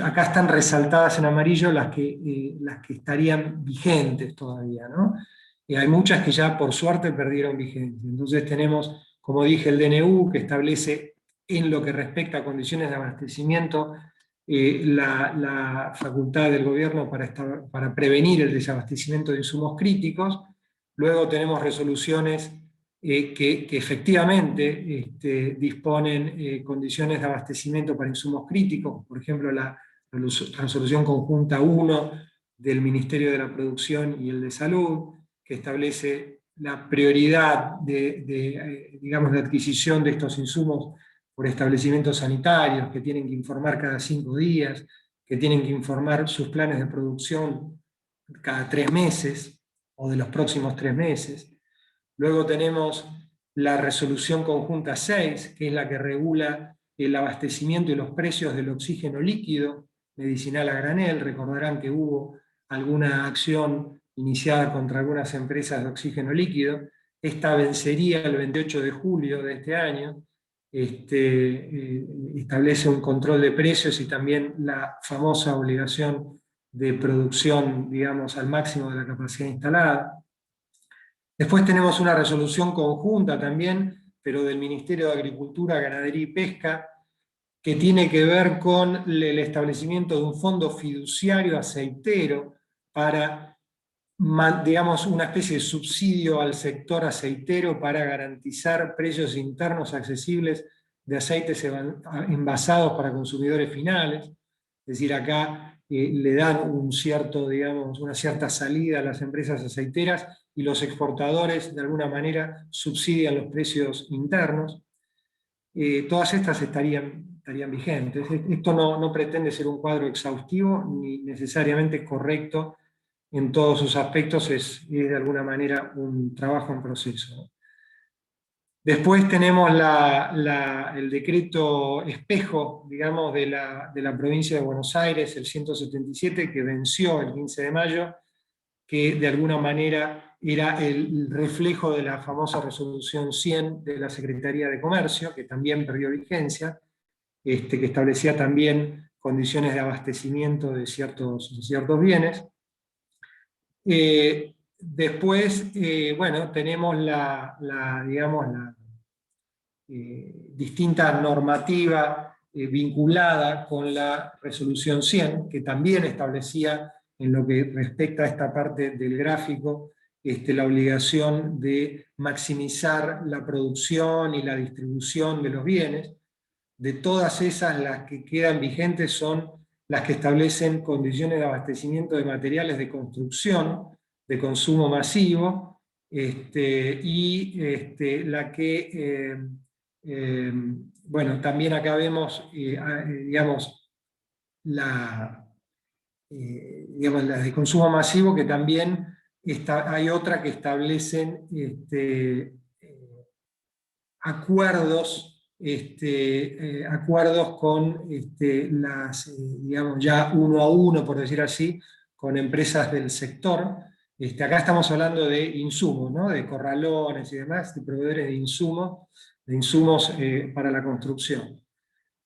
S4: acá están resaltadas en amarillo las que estarían vigentes todavía, ¿no? Hay muchas que ya por suerte perdieron vigencia. Entonces tenemos, como dije, el DNU, que establece en lo que respecta a condiciones de abastecimiento la facultad del gobierno para prevenir el desabastecimiento de insumos críticos. Luego tenemos resoluciones que efectivamente disponen condiciones de abastecimiento para insumos críticos, por ejemplo la resolución conjunta 1 del Ministerio de la Producción y el de Salud, que establece la prioridad digamos, de adquisición de estos insumos por establecimientos sanitarios, que tienen que informar cada 5 días, que tienen que informar sus planes de producción cada 3 meses, o de los próximos 3 meses. Luego tenemos la resolución conjunta 6, que es la que regula el abastecimiento y los precios del oxígeno líquido medicinal a granel. Recordarán que hubo alguna acción iniciada contra algunas empresas de oxígeno líquido. Esta vencería el 28 de julio de este año. Establece un control de precios y también la famosa obligación de producción, digamos, al máximo de la capacidad instalada. Después tenemos una resolución conjunta también, pero del Ministerio de Agricultura, Ganadería y Pesca, que tiene que ver con el establecimiento de un fondo fiduciario aceitero para, digamos, una especie de subsidio al sector aceitero para garantizar precios internos accesibles de aceites envasados para consumidores finales. Es decir, acá le dan un cierto, digamos, una cierta salida a las empresas aceiteras y los exportadores de alguna manera subsidian los precios internos. Todas estas estarían vigentes. Esto no pretende ser un cuadro exhaustivo ni necesariamente correcto en todos sus aspectos, es de alguna manera un trabajo en proceso, ¿no? Después tenemos el decreto espejo, digamos, de la provincia de Buenos Aires, el 177, que venció el 15 de mayo, que de alguna manera era el reflejo de la famosa resolución 100 de la Secretaría de Comercio, que también perdió vigencia, que establecía también condiciones de abastecimiento de ciertos bienes. Después, bueno, tenemos digamos, la distinta normativa vinculada con la resolución 100, que también establecía, en lo que respecta a esta parte del gráfico, la obligación de maximizar la producción y la distribución de los bienes. De todas esas, las que quedan vigentes son las que establecen condiciones de abastecimiento de materiales de construcción, de consumo masivo, y la que, bueno, también acá vemos, digamos, las de consumo masivo, que también hay otra que establecen acuerdos con digamos, ya uno a uno, por decir así, con empresas del sector. Acá estamos hablando de insumos, ¿no? De corralones y demás, de proveedores de insumos para la construcción.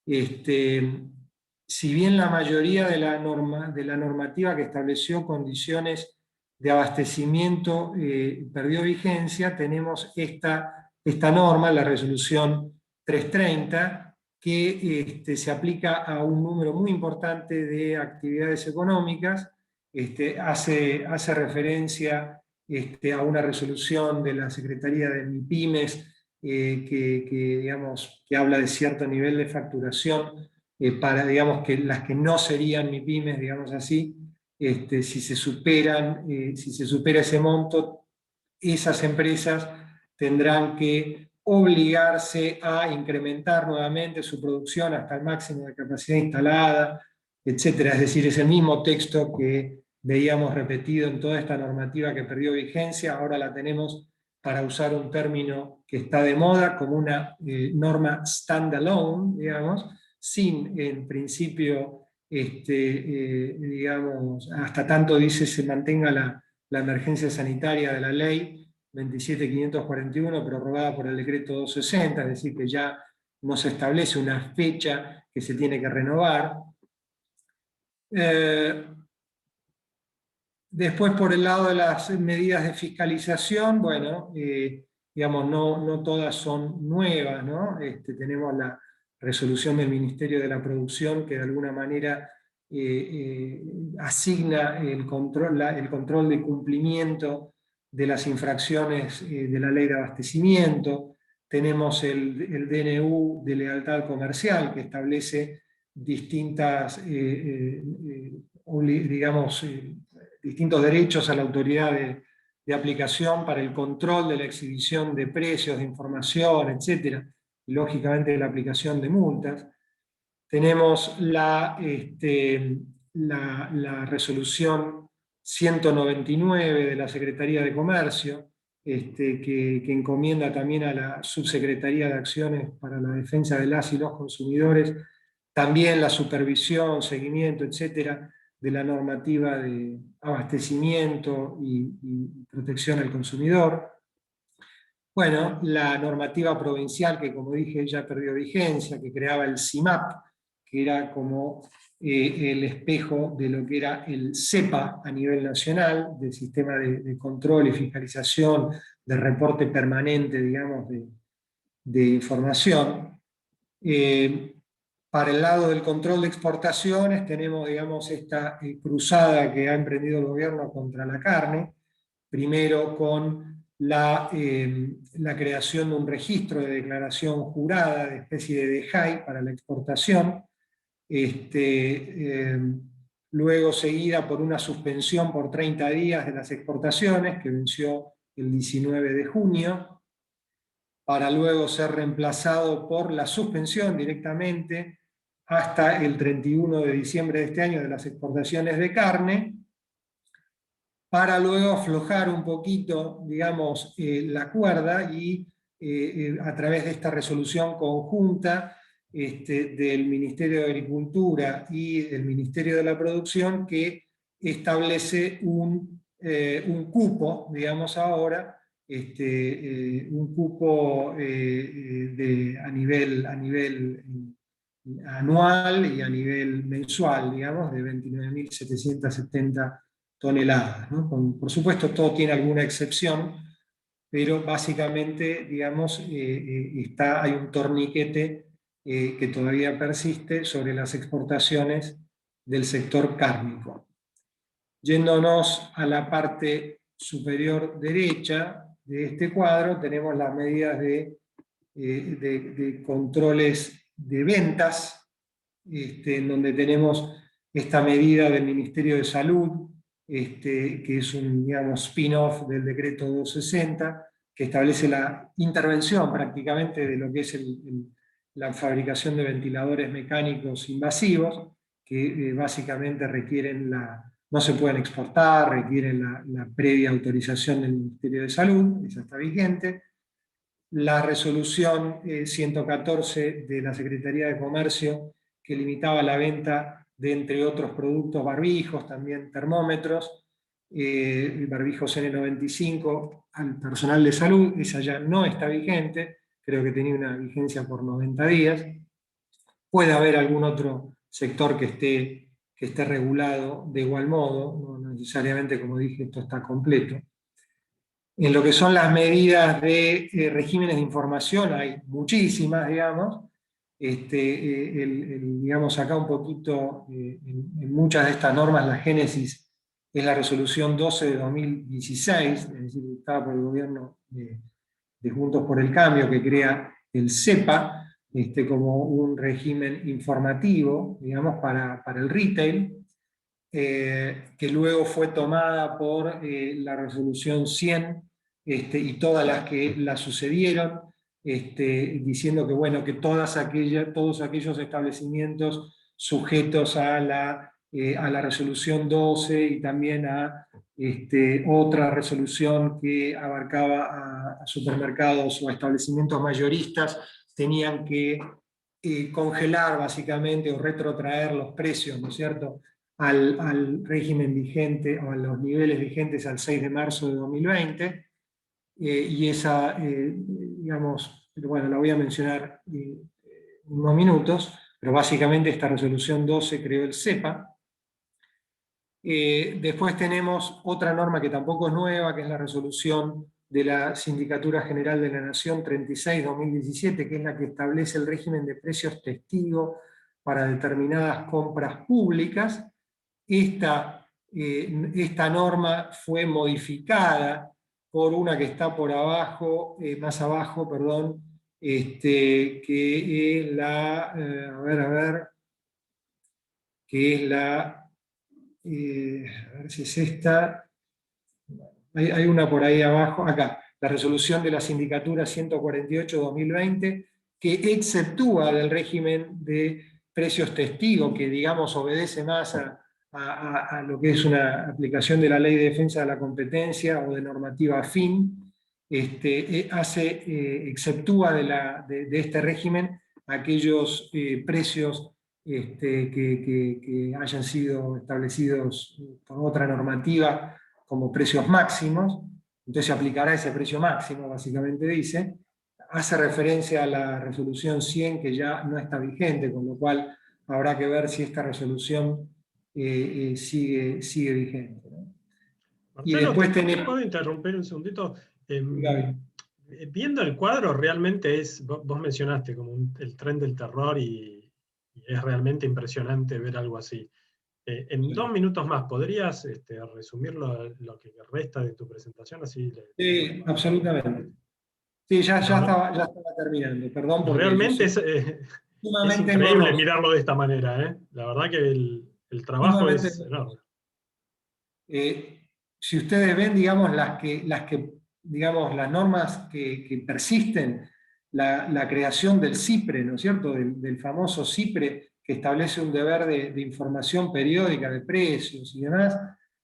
S4: Si bien la mayoría de la normativa que estableció condiciones de abastecimiento perdió vigencia, tenemos esta norma, la resolución 330, que se aplica a un número muy importante de actividades económicas. Hace referencia a una resolución de la Secretaría de MIPYMES digamos, que habla de cierto nivel de facturación para, digamos, que las que no serían MIPYMES, digamos así, si se supera ese monto, esas empresas tendrán que obligarse a incrementar nuevamente su producción hasta el máximo de capacidad instalada, etc. Es decir, es el mismo texto que veíamos repetido en toda esta normativa que perdió vigencia, ahora la tenemos, para usar un término que está de moda, como una norma standalone, digamos, sin en principio, digamos, hasta tanto dice se mantenga la emergencia sanitaria de la ley 27.541, prorrogada por el decreto 260, es decir, que ya no se establece una fecha que se tiene que renovar. Después, por el lado de las medidas de fiscalización, bueno, digamos, no todas son nuevas, ¿no? Tenemos la resolución del Ministerio de la Producción que de alguna manera asigna el control de cumplimiento de las infracciones de la ley de abastecimiento. Tenemos el DNU de lealtad comercial que establece distintas, digamos, distintos derechos a la autoridad de aplicación para el control de la exhibición de precios, de información, etc. Y lógicamente la aplicación de multas. Tenemos la resolución 199 de la Secretaría de Comercio, que encomienda también a la Subsecretaría de Acciones para la Defensa de las y los Consumidores, también la supervisión, seguimiento, etcétera, de la normativa de abastecimiento y protección al consumidor. Bueno, la normativa provincial, que como dije ya perdió vigencia, que creaba el CIMAP, que era como el espejo de lo que era el CEPA a nivel nacional, del sistema de control y fiscalización, de reporte permanente, digamos, de información. Para el lado del control de exportaciones tenemos, digamos, esta cruzada que ha emprendido el gobierno contra la carne, primero con la creación de un registro de declaración jurada de especie de DEJAI para la exportación, luego seguida por una suspensión por 30 días de las exportaciones, que venció el 19 de junio, para luego ser reemplazado por la suspensión directamente hasta el 31 de diciembre de este año de las exportaciones de carne, para luego aflojar un poquito, digamos, la cuerda y a través de esta resolución conjunta del Ministerio de Agricultura y del Ministerio de la Producción, que establece un cupo, digamos ahora, un cupo a nivel anual y a nivel mensual, digamos, de 29.770 toneladas, ¿no? Por supuesto, todo tiene alguna excepción, pero básicamente, digamos, hay un torniquete que todavía persiste sobre las exportaciones del sector cárnico. Yéndonos a la parte superior derecha de este cuadro, tenemos las medidas de controles de ventas, en donde tenemos esta medida del Ministerio de Salud, que es un, digamos, spin-off del decreto 260, que establece la intervención prácticamente de lo que es la fabricación de ventiladores mecánicos invasivos, que básicamente requieren no se pueden exportar, requieren la previa autorización del Ministerio de Salud, esa está vigente. La resolución 114 de la Secretaría de Comercio, que limitaba la venta de, entre otros productos, barbijos, también termómetros, barbijos N95 al personal de salud, esa ya no está vigente, creo que tenía una vigencia por 90 días. Puede haber algún otro sector que esté regulado de igual modo, no necesariamente, como dije, esto está completo. En lo que son las medidas de regímenes de información, hay muchísimas, digamos. Digamos, acá un poquito, en muchas de estas normas, la génesis es la resolución 12 de 2016, es decir, dictada por el gobierno de Juntos por el Cambio, que crea el CEPA, como un régimen informativo, digamos, para el retail, que luego fue tomada por la resolución 100 y todas las que la sucedieron, diciendo que, bueno, que todos aquellos establecimientos sujetos a la resolución 12 y también a otra resolución que abarcaba a supermercados o establecimientos mayoristas, tenían que congelar básicamente o retrotraer los precios, ¿no es cierto?, al régimen vigente o a los niveles vigentes al 6 de marzo de 2020. Y esa, digamos, bueno, la voy a mencionar en unos minutos, pero básicamente esta resolución 12 creó el CEPA. Después tenemos otra norma que tampoco es nueva, que es la resolución de la Sindicatura General de la Nación 36/2017, que es la que establece el régimen de precios testigo para determinadas compras públicas. Esta norma fue modificada por una que está por abajo, más abajo, perdón, que es la, que es la, a ver si es esta, hay una por ahí abajo, acá, la resolución de la Sindicatura 148/2020, que exceptúa del régimen de precios testigo, que digamos obedece más a lo que es una aplicación de la Ley de Defensa de la Competencia o de normativa afín, exceptúa de este régimen aquellos precios que hayan sido establecidos por otra normativa como precios máximos. Entonces se aplicará ese precio máximo, básicamente dice. Hace referencia a la resolución 100, que ya no está vigente, con lo cual habrá que ver si esta resolución sigue vigente, ¿no? Y
S1: Marcelo,
S4: después
S1: ¿te
S4: tenemos...
S1: puedo interrumpir un segundito?
S4: Gaby.
S1: Viendo el cuadro, realmente es, vos mencionaste como el tren del terror y es realmente impresionante ver algo así. En 2 minutos más, ¿podrías resumir lo que resta de tu presentación? Así
S4: Sí, absolutamente. Sí, ya estaba terminando, perdón, porque yo
S1: realmente
S4: soy
S1: es
S4: sumamente
S1: increíble
S4: engorroso.
S1: mirarlo de esta manera, ¿eh? La verdad que el trabajo
S4: Sumamente
S1: es enorme.
S4: Si ustedes ven, digamos, digamos, las normas que persisten, la creación del CIPRE, ¿no es cierto?, del famoso CIPRE, que establece un deber de información periódica de precios y demás,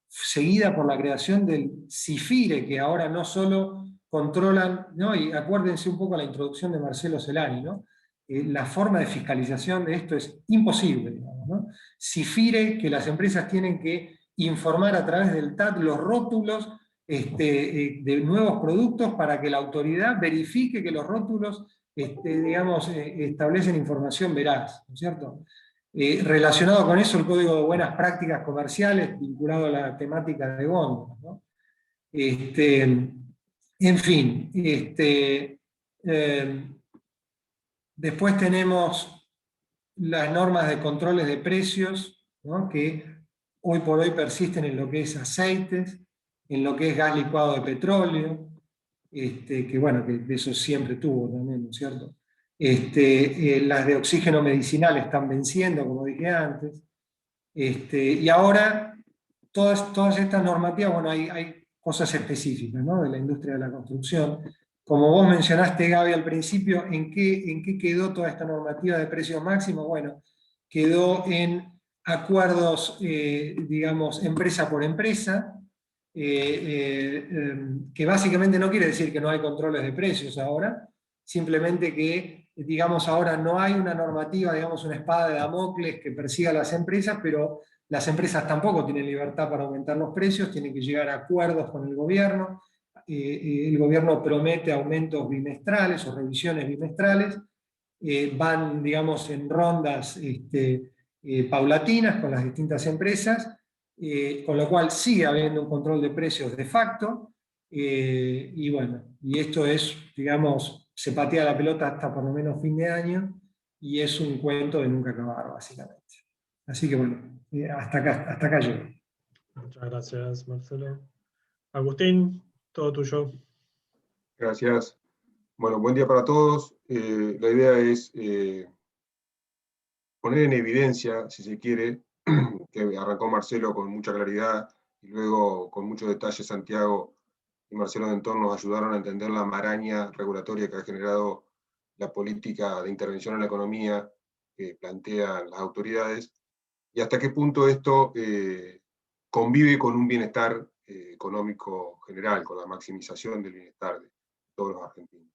S4: seguida por la creación del CIFIRE, que ahora no solo controlan, ¿no?, y acuérdense un poco la introducción de Marcelo Celani, ¿no?, la forma de fiscalización de esto es imposible, digamos, ¿no? CIFIRE, que las empresas tienen que informar a través del TAT los rótulos de nuevos productos para que la autoridad verifique que los rótulos digamos, establecen información veraz, ¿no es cierto? Relacionado con eso, el Código de Buenas Prácticas Comerciales, vinculado a la temática de góndolas, ¿no? En fin, después tenemos las normas de controles de precios, ¿no?, que hoy por hoy persisten en lo que es aceites, en lo que es gas licuado de petróleo, que bueno, que eso siempre tuvo también, ¿no es cierto? Las de oxígeno medicinal están venciendo, como dije antes, y ahora todas estas normativas, bueno, hay cosas específicas, ¿no?, de la industria de la construcción. Como vos mencionaste, Gaby, al principio, ¿en qué quedó toda esta normativa de precios máximos? Bueno, quedó en acuerdos, digamos, empresa por empresa, que básicamente no quiere decir que no hay controles de precios ahora, simplemente que, digamos, ahora no hay una normativa, digamos, una espada de Damocles que persiga a las empresas, pero las empresas tampoco tienen libertad para aumentar los precios, tienen que llegar a acuerdos con el gobierno. El gobierno promete aumentos bimestrales o revisiones bimestrales, van, digamos, en rondas paulatinas con las distintas empresas, con lo cual sigue habiendo un control de precios de facto, y bueno, y esto es, digamos, se patea la pelota hasta por lo menos fin de año, y es un cuento de nunca acabar, básicamente. Así que bueno, hasta acá llego.
S1: Muchas gracias, Marcelo. Agustín, todo tuyo.
S5: Gracias. Bueno, buen día para todos. La idea es poner en evidencia, si se quiere, que arrancó Marcelo con mucha claridad y luego con mucho detalle Santiago y Marcelo Dentor nos ayudaron a entender la maraña regulatoria que ha generado la política de intervención en la economía que plantean las autoridades, y hasta qué punto esto convive con un bienestar económico general, con la maximización del bienestar de todos los argentinos.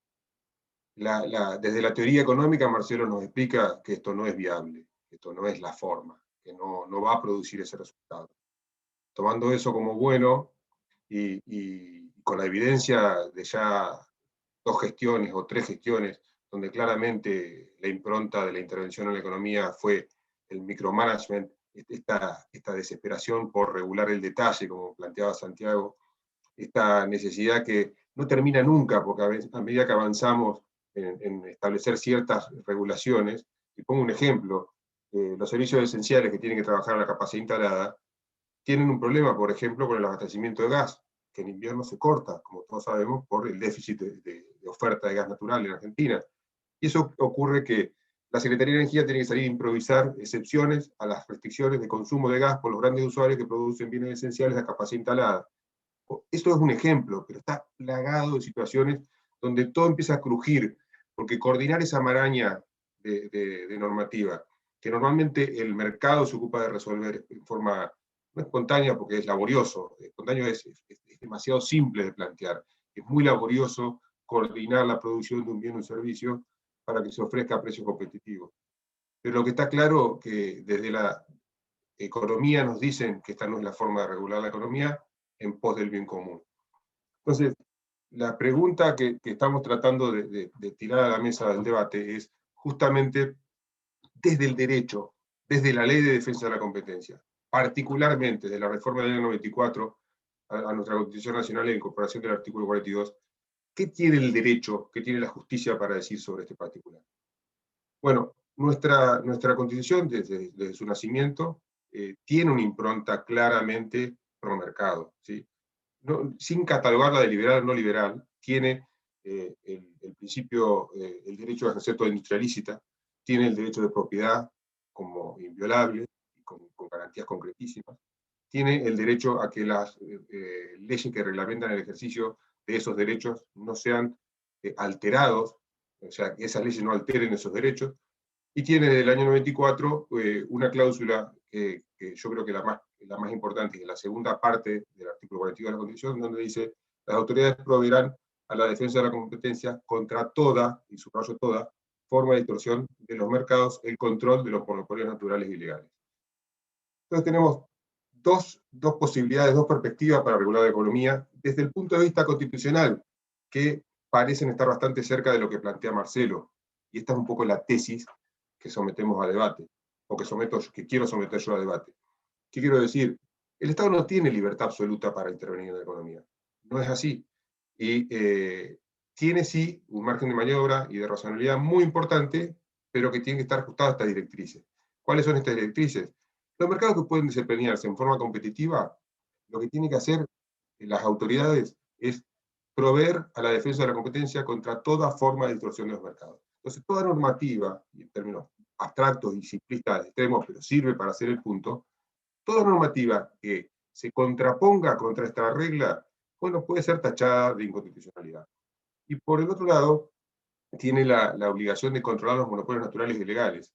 S5: Desde la teoría económica, Marcelo nos explica que esto no es viable, que esto no es la forma, que no va a producir ese resultado. Tomando eso como bueno, y con la evidencia de ya 2 gestiones o 3 gestiones, donde claramente la impronta de la intervención en la economía fue el micromanagement, esta desesperación por regular el detalle, como planteaba Santiago, esta necesidad que no termina nunca, porque a medida que avanzamos en establecer ciertas regulaciones, y pongo un ejemplo, los servicios esenciales que tienen que trabajar a la capacidad instalada, tienen un problema, por ejemplo, con el abastecimiento de gas, que en invierno se corta, como todos sabemos, por el déficit de oferta de gas natural en Argentina. Y eso ocurre que la Secretaría de Energía tiene que salir a improvisar excepciones a las restricciones de consumo de gas por los grandes usuarios que producen bienes esenciales a capacidad instalada. Esto es un ejemplo, pero está plagado de situaciones donde todo empieza a crujir, porque coordinar esa maraña de normativa, que normalmente el mercado se ocupa de resolver en forma no espontánea porque es laborioso, espontáneo es demasiado simple de plantear, es muy laborioso coordinar la producción de un bien o un servicio para que se ofrezca a precios competitivos. Pero lo que está claro que desde la economía nos dicen que esta no es la forma de regular la economía en pos del bien común. Entonces, la pregunta que estamos tratando de tirar a la mesa del debate es justamente desde el derecho, desde la Ley de Defensa de la Competencia, particularmente de la reforma del año 94 a nuestra Constitución Nacional en incorporación del artículo 42, ¿qué tiene el derecho, qué tiene la justicia para decir sobre este particular? Bueno, nuestra Constitución, desde su nacimiento, tiene una impronta claramente pro mercado, ¿sí? No, sin catalogarla de liberal o no liberal, tiene el principio, el derecho a ejercer toda industria lícita, tiene el derecho de propiedad como inviolable, y con garantías concretísimas, tiene el derecho a que las leyes que reglamentan el ejercicio de esos derechos no sean alterados, o sea, que esas leyes no alteren esos derechos, y tiene desde el año 94 una cláusula que yo creo que la más importante, que es la segunda parte del artículo 42 de la Constitución, donde dice: las autoridades proveerán a la defensa de la competencia contra toda, y subrayo toda, forma de distorsión de los mercados, el control de los monopolios naturales y legales. Entonces tenemos dos posibilidades, dos perspectivas para regular la economía, desde el punto de vista constitucional, que parecen estar bastante cerca de lo que plantea Marcelo, y esta es un poco la tesis que sometemos a debate, o que quiero someter yo a debate. ¿Qué quiero decir? El Estado no tiene libertad absoluta para intervenir en la economía. No es así. Y tiene sí un margen de maniobra y de razonabilidad muy importante, pero que tiene que estar ajustado a estas directrices. ¿Cuáles son estas directrices? Los mercados que pueden desempeñarse en forma competitiva, lo que tienen que hacer las autoridades es proveer a la defensa de la competencia contra toda forma de distorsión de los mercados. Entonces, toda normativa, y en términos abstractos y simplistas extremos, pero sirve para hacer el punto, toda normativa que se contraponga contra esta regla, bueno, puede ser tachada de inconstitucionalidad. Y por el otro lado, tiene la obligación de controlar los monopolios naturales y legales.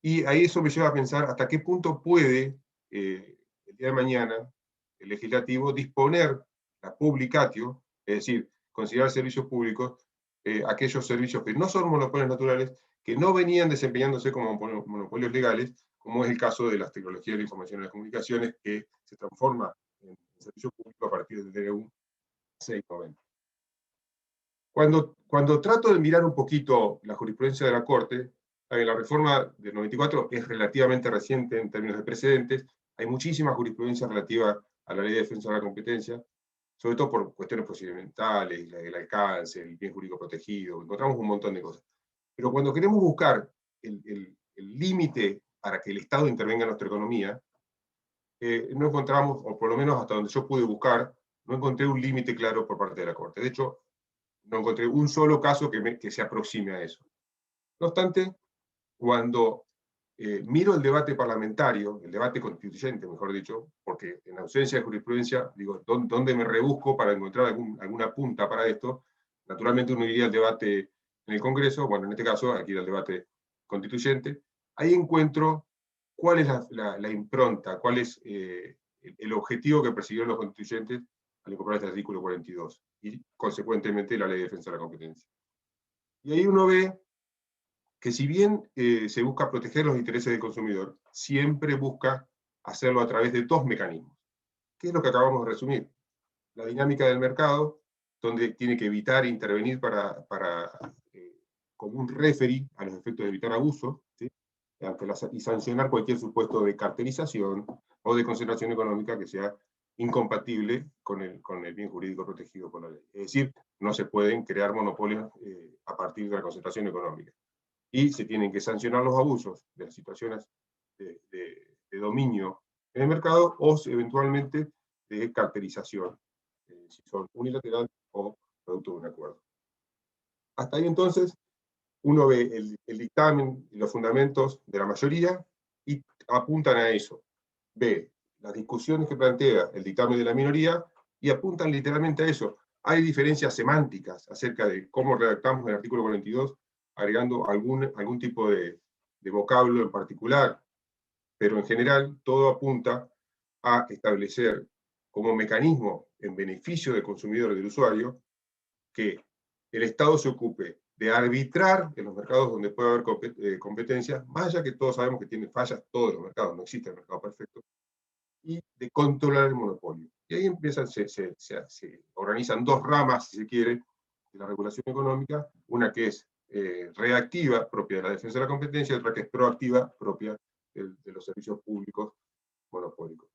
S5: Y ahí eso me lleva a pensar hasta qué punto puede el día de mañana el legislativo disponer la publicatio, es decir, considerar servicios públicos, aquellos servicios que no son monopolios naturales, que no venían desempeñándose como monopolios legales, como es el caso de las tecnologías de la información y las comunicaciones, que se transforma en servicio público a partir del DNU 690. Cuando trato de mirar un poquito la jurisprudencia de la Corte, la reforma del 94 es relativamente reciente en términos de precedentes, hay muchísima jurisprudencia relativa a la Ley de Defensa de la Competencia, sobre todo por cuestiones procedimentales, el alcance, el bien jurídico protegido, encontramos un montón de cosas. Pero cuando queremos buscar el límite para que el Estado intervenga en nuestra economía, no encontramos, o por lo menos hasta donde yo pude buscar, no encontré un límite claro por parte de la Corte. De hecho, no encontré un solo caso que se aproxime a eso. No obstante, cuando miro el debate parlamentario, el debate constituyente, mejor dicho, porque en ausencia de jurisprudencia, digo, ¿dónde me rebusco para encontrar alguna punta para esto? Naturalmente uno iría al debate en el Congreso, bueno, en este caso, aquí era el debate constituyente, ahí encuentro cuál es la impronta, cuál es el objetivo que persiguieron los constituyentes al incorporar este artículo 42, y consecuentemente la Ley de Defensa de la Competencia. Y ahí uno ve que si bien se busca proteger los intereses del consumidor, siempre busca hacerlo a través de dos mecanismos. ¿Qué es lo que acabamos de resumir? La dinámica del mercado, donde tiene que evitar intervenir como un referee a los efectos de evitar abusos, ¿sí? Y sancionar cualquier supuesto de cartelización o de concentración económica que sea incompatible con el bien jurídico protegido por la ley. Es decir, no se pueden crear monopolios a partir de la concentración económica. Y se tienen que sancionar los abusos de las situaciones de dominio en el mercado o eventualmente de cartelización, si son unilaterales o producto de un acuerdo. Hasta ahí entonces uno ve el dictamen y los fundamentos de la mayoría y apuntan a eso. Ve las discusiones que plantea el dictamen de la minoría y apuntan literalmente a eso. Hay diferencias semánticas acerca de cómo redactamos el artículo 42, agregando algún tipo de vocablo en particular, pero en general todo apunta a establecer como mecanismo en beneficio del consumidor y del usuario que el Estado se ocupe de arbitrar en los mercados donde puede haber competencia, más allá que todos sabemos que tienen fallas todos los mercados, no existe el mercado perfecto, y de controlar el monopolio. Y ahí empiezan, se organizan dos ramas, si se quiere, de la regulación económica, una que es reactiva, propia de la defensa de la competencia, y otra que es proactiva, propia de los servicios públicos monopólicos.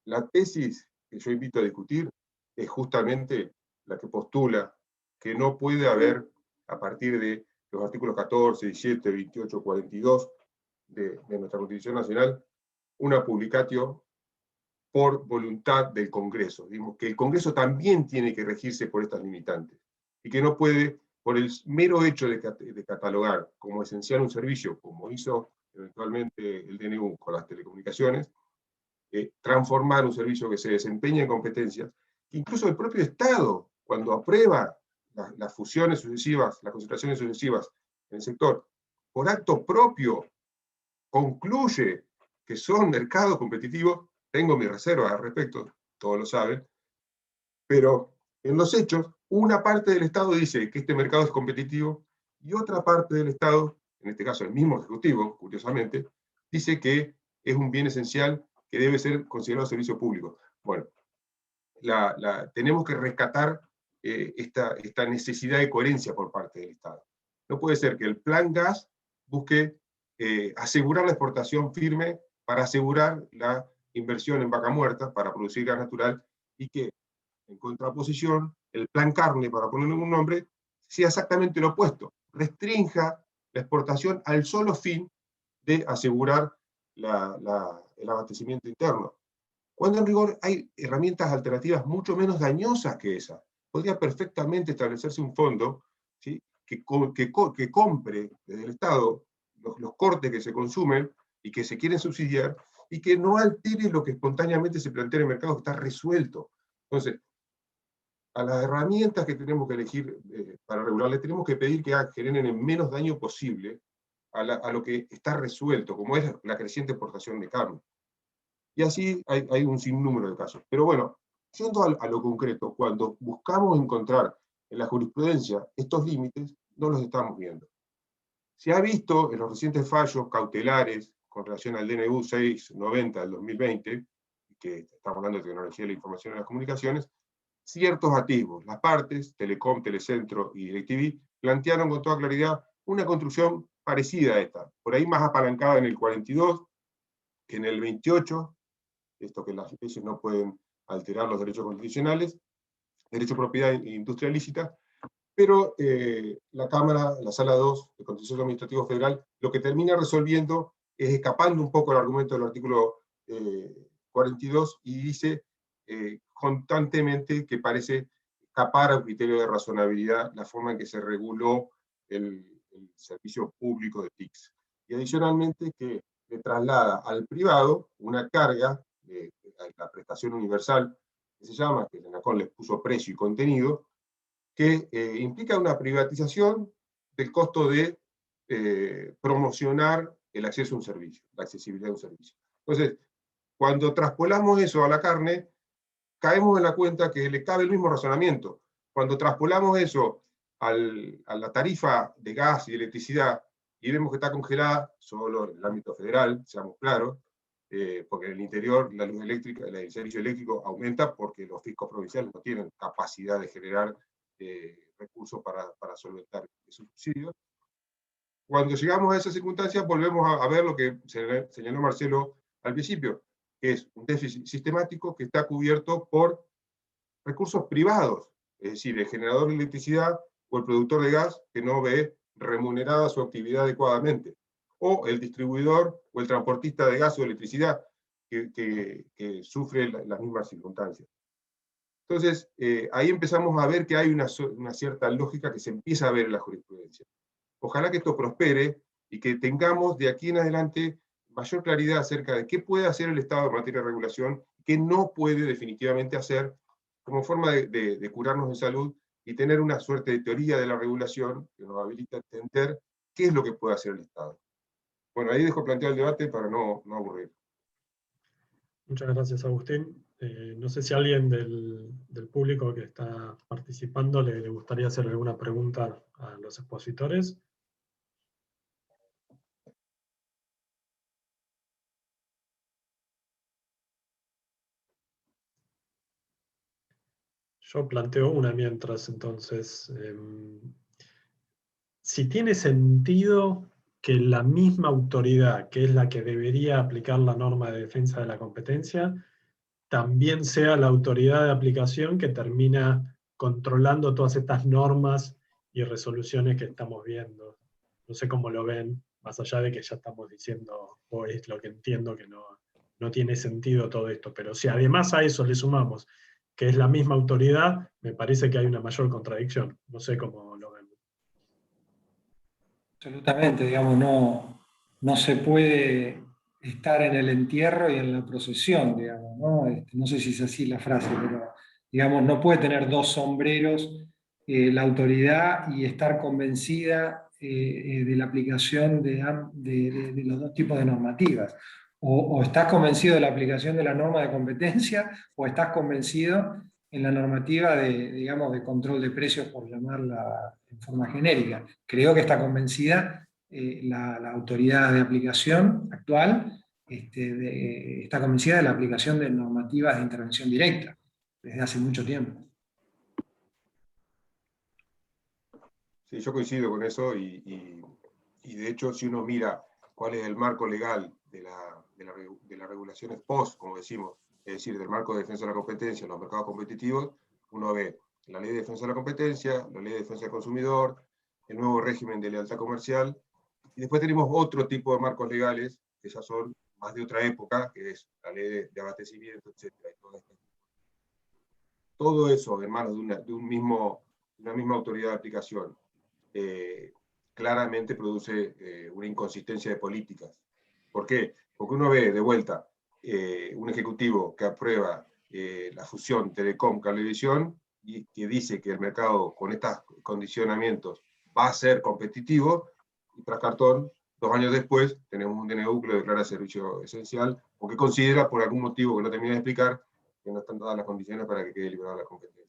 S5: La tesis que yo invito a discutir es justamente la que postula que no puede haber, a partir de los artículos 14, 17, 28, 42 de nuestra Constitución Nacional, una publicatio por voluntad del Congreso. Digamos que el Congreso también tiene que regirse por estas limitantes, y que no puede, por el mero hecho de catalogar como esencial un servicio, como hizo eventualmente el DNU con las telecomunicaciones, transformar un servicio que se desempeña en competencias, que incluso el propio Estado, cuando aprueba las fusiones sucesivas, las concentraciones sucesivas en el sector, por acto propio, concluye que son mercados competitivos. Tengo mis reservas al respecto, todos lo saben, pero en los hechos, una parte del Estado dice que este mercado es competitivo, y otra parte del Estado, en este caso el mismo Ejecutivo, curiosamente, dice que es un bien esencial que debe ser considerado servicio público. Bueno, tenemos que rescatar esta necesidad de coherencia por parte del Estado. No puede ser que el plan gas busque asegurar la exportación firme para asegurar la inversión en vaca muerta para producir gas natural, y que, en contraposición, el plan carne, para ponerle un nombre, sea exactamente lo opuesto, restrinja la exportación al solo fin de asegurar el abastecimiento interno, cuando en rigor hay herramientas alternativas mucho menos dañosas que esa. Podría perfectamente establecerse un fondo, ¿sí?, que compre desde el Estado los cortes que se consumen y que se quieren subsidiar, y que no altere lo que espontáneamente se plantea en el mercado, que está resuelto. Entonces, a las herramientas que tenemos que elegir para regularle, tenemos que pedir que generen el menos daño posible a lo que está resuelto, como es la creciente exportación de carne. Y así hay un sinnúmero de casos. Pero bueno, yendo a lo concreto, cuando buscamos encontrar en la jurisprudencia estos límites, no los estamos viendo. Se ha visto en los recientes fallos cautelares con relación al DNU 690 del 2020, que estamos hablando de tecnología de la información y las comunicaciones, ciertos atisbos. Las partes, Telecom, Telecentro y DirecTV, plantearon con toda claridad una construcción parecida a esta, por ahí más apalancada en el 42 que en el 28, esto que las leyes no pueden alterar los derechos constitucionales, derecho de propiedad e industria lícita, pero la Cámara, la Sala 2 de Contencioso Administrativo Federal, lo que termina resolviendo es escapando un poco el argumento del artículo 42, y dice constantemente que parece escapar a un criterio de razonabilidad la forma en que se reguló el servicio público de TICS. Y adicionalmente que le traslada al privado una carga, la prestación universal, que se llama, que el ENACON les puso precio y contenido, que implica una privatización del costo de promocionar el acceso a un servicio, la accesibilidad de un servicio. Entonces, cuando traspolamos eso a la carne, caemos en la cuenta que le cabe el mismo razonamiento. Cuando traspolamos eso a la tarifa de gas y electricidad, y vemos que está congelada, solo en el ámbito federal, seamos claros, porque en el interior la luz eléctrica, el servicio eléctrico aumenta porque los fiscos provinciales no tienen capacidad de generar recursos para solventar esos subsidios. Cuando llegamos a esa circunstancia, volvemos a ver lo que señaló Marcelo al principio, que es un déficit sistemático que está cubierto por recursos privados, es decir, el generador de electricidad o el productor de gas que no ve remunerada su actividad adecuadamente, o el distribuidor o el transportista de gas o electricidad que sufre las mismas circunstancias. Entonces, ahí empezamos a ver que hay una cierta lógica que se empieza a ver en la jurisprudencia. Ojalá que esto prospere y que tengamos de aquí en adelante mayor claridad acerca de qué puede hacer el Estado en materia de regulación, qué no puede definitivamente hacer, como forma de curarnos en salud y tener una suerte de teoría de la regulación que nos habilita a entender qué es lo que puede hacer el Estado. Bueno, ahí dejo planteado el debate para no aburrir.
S1: Muchas gracias, Agustín. No sé si a alguien del público que está participando le gustaría hacer alguna pregunta a los expositores. Yo planteo una mientras, entonces. Si tiene sentido que la misma autoridad, que es la que debería aplicar la norma de defensa de la competencia, también sea la autoridad de aplicación que termina controlando todas estas normas y resoluciones que estamos viendo. No sé cómo lo ven, más allá de que ya estamos diciendo, o es lo que entiendo, que no tiene sentido todo esto. Pero si además a eso le sumamos que es la misma autoridad, me parece que hay una mayor contradicción. No sé cómo lo ven.
S4: Absolutamente, digamos, no se puede estar en el entierro y en la procesión, digamos, ¿no? No sé si es así la frase, pero digamos, no puede tener dos sombreros la autoridad y estar convencida de la aplicación de los dos tipos de normativas. O estás convencido de la aplicación de la norma de competencia, o estás convencido en la normativa digamos, de control de precios, por llamarla en forma genérica. Creo que está convencida la autoridad de aplicación actual, está convencida de la aplicación de normativas de intervención directa desde hace mucho tiempo.
S5: Sí, yo coincido con eso y de hecho si uno mira cuál es el marco legal de las regulaciones post, como decimos, es decir, del marco de defensa de la competencia en los mercados competitivos, uno ve la ley de defensa de la competencia, la ley de defensa del consumidor, el nuevo régimen de lealtad comercial, y después tenemos otro tipo de marcos legales que ya son más de otra época, que es la ley de abastecimiento, etc. Todo eso en manos de una misma autoridad de aplicación claramente produce una inconsistencia de políticas. ¿Por qué? Porque uno ve de vuelta un ejecutivo que aprueba la fusión Telecom-Cablevisión y que dice que el mercado con estos condicionamientos va a ser competitivo, y tras cartón, 2 años después, tenemos un DNU que lo declara servicio esencial, porque considera, por algún motivo que no termina de explicar, que no están dadas las condiciones para que quede liberada la competencia.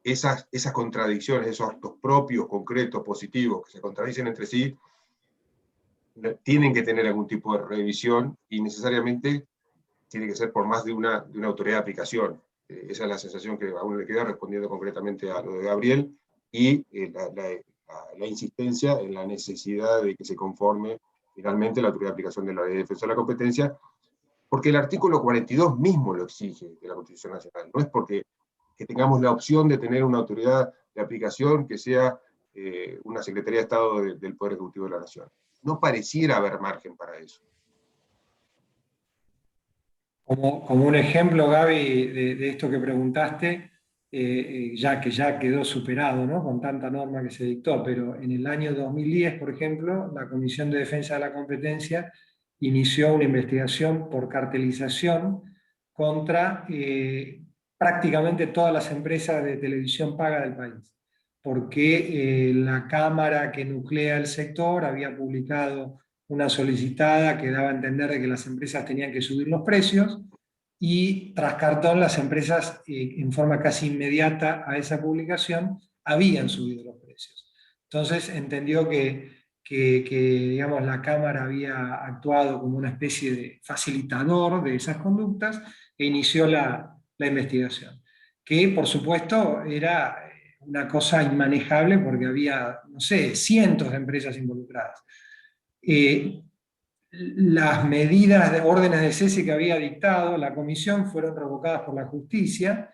S5: Esas contradicciones, esos actos propios, concretos, positivos, que se contradicen entre sí, tienen que tener algún tipo de revisión y necesariamente tiene que ser por más de una autoridad de aplicación. Esa es la sensación que a uno le queda respondiendo concretamente a lo de Gabriel y la insistencia en la necesidad de que se conforme finalmente la autoridad de aplicación de la ley de defensa de la competencia, porque el artículo 42 mismo lo exige de la Constitución Nacional, no es porque que tengamos la opción de tener una autoridad de aplicación que sea una Secretaría de Estado del Poder Ejecutivo de la Nación. No pareciera haber margen para eso.
S4: Como un ejemplo, Gaby, de esto que preguntaste, ya que ya quedó superado, ¿no?, con tanta norma que se dictó, pero en el año 2010, por ejemplo, la Comisión de Defensa de la Competencia inició una investigación por cartelización contra prácticamente todas las empresas de televisión paga del país. porque la Cámara que nuclea el sector había publicado una solicitada que daba a entender de que las empresas tenían que subir los precios, y tras cartón las empresas en forma casi inmediata a esa publicación habían subido los precios. Entonces entendió que digamos, la Cámara había actuado como una especie de facilitador de esas conductas e inició la investigación, que por supuesto era una cosa inmanejable porque había, no sé, cientos de empresas involucradas. Las medidas de órdenes de cese que había dictado la comisión fueron revocadas por la justicia.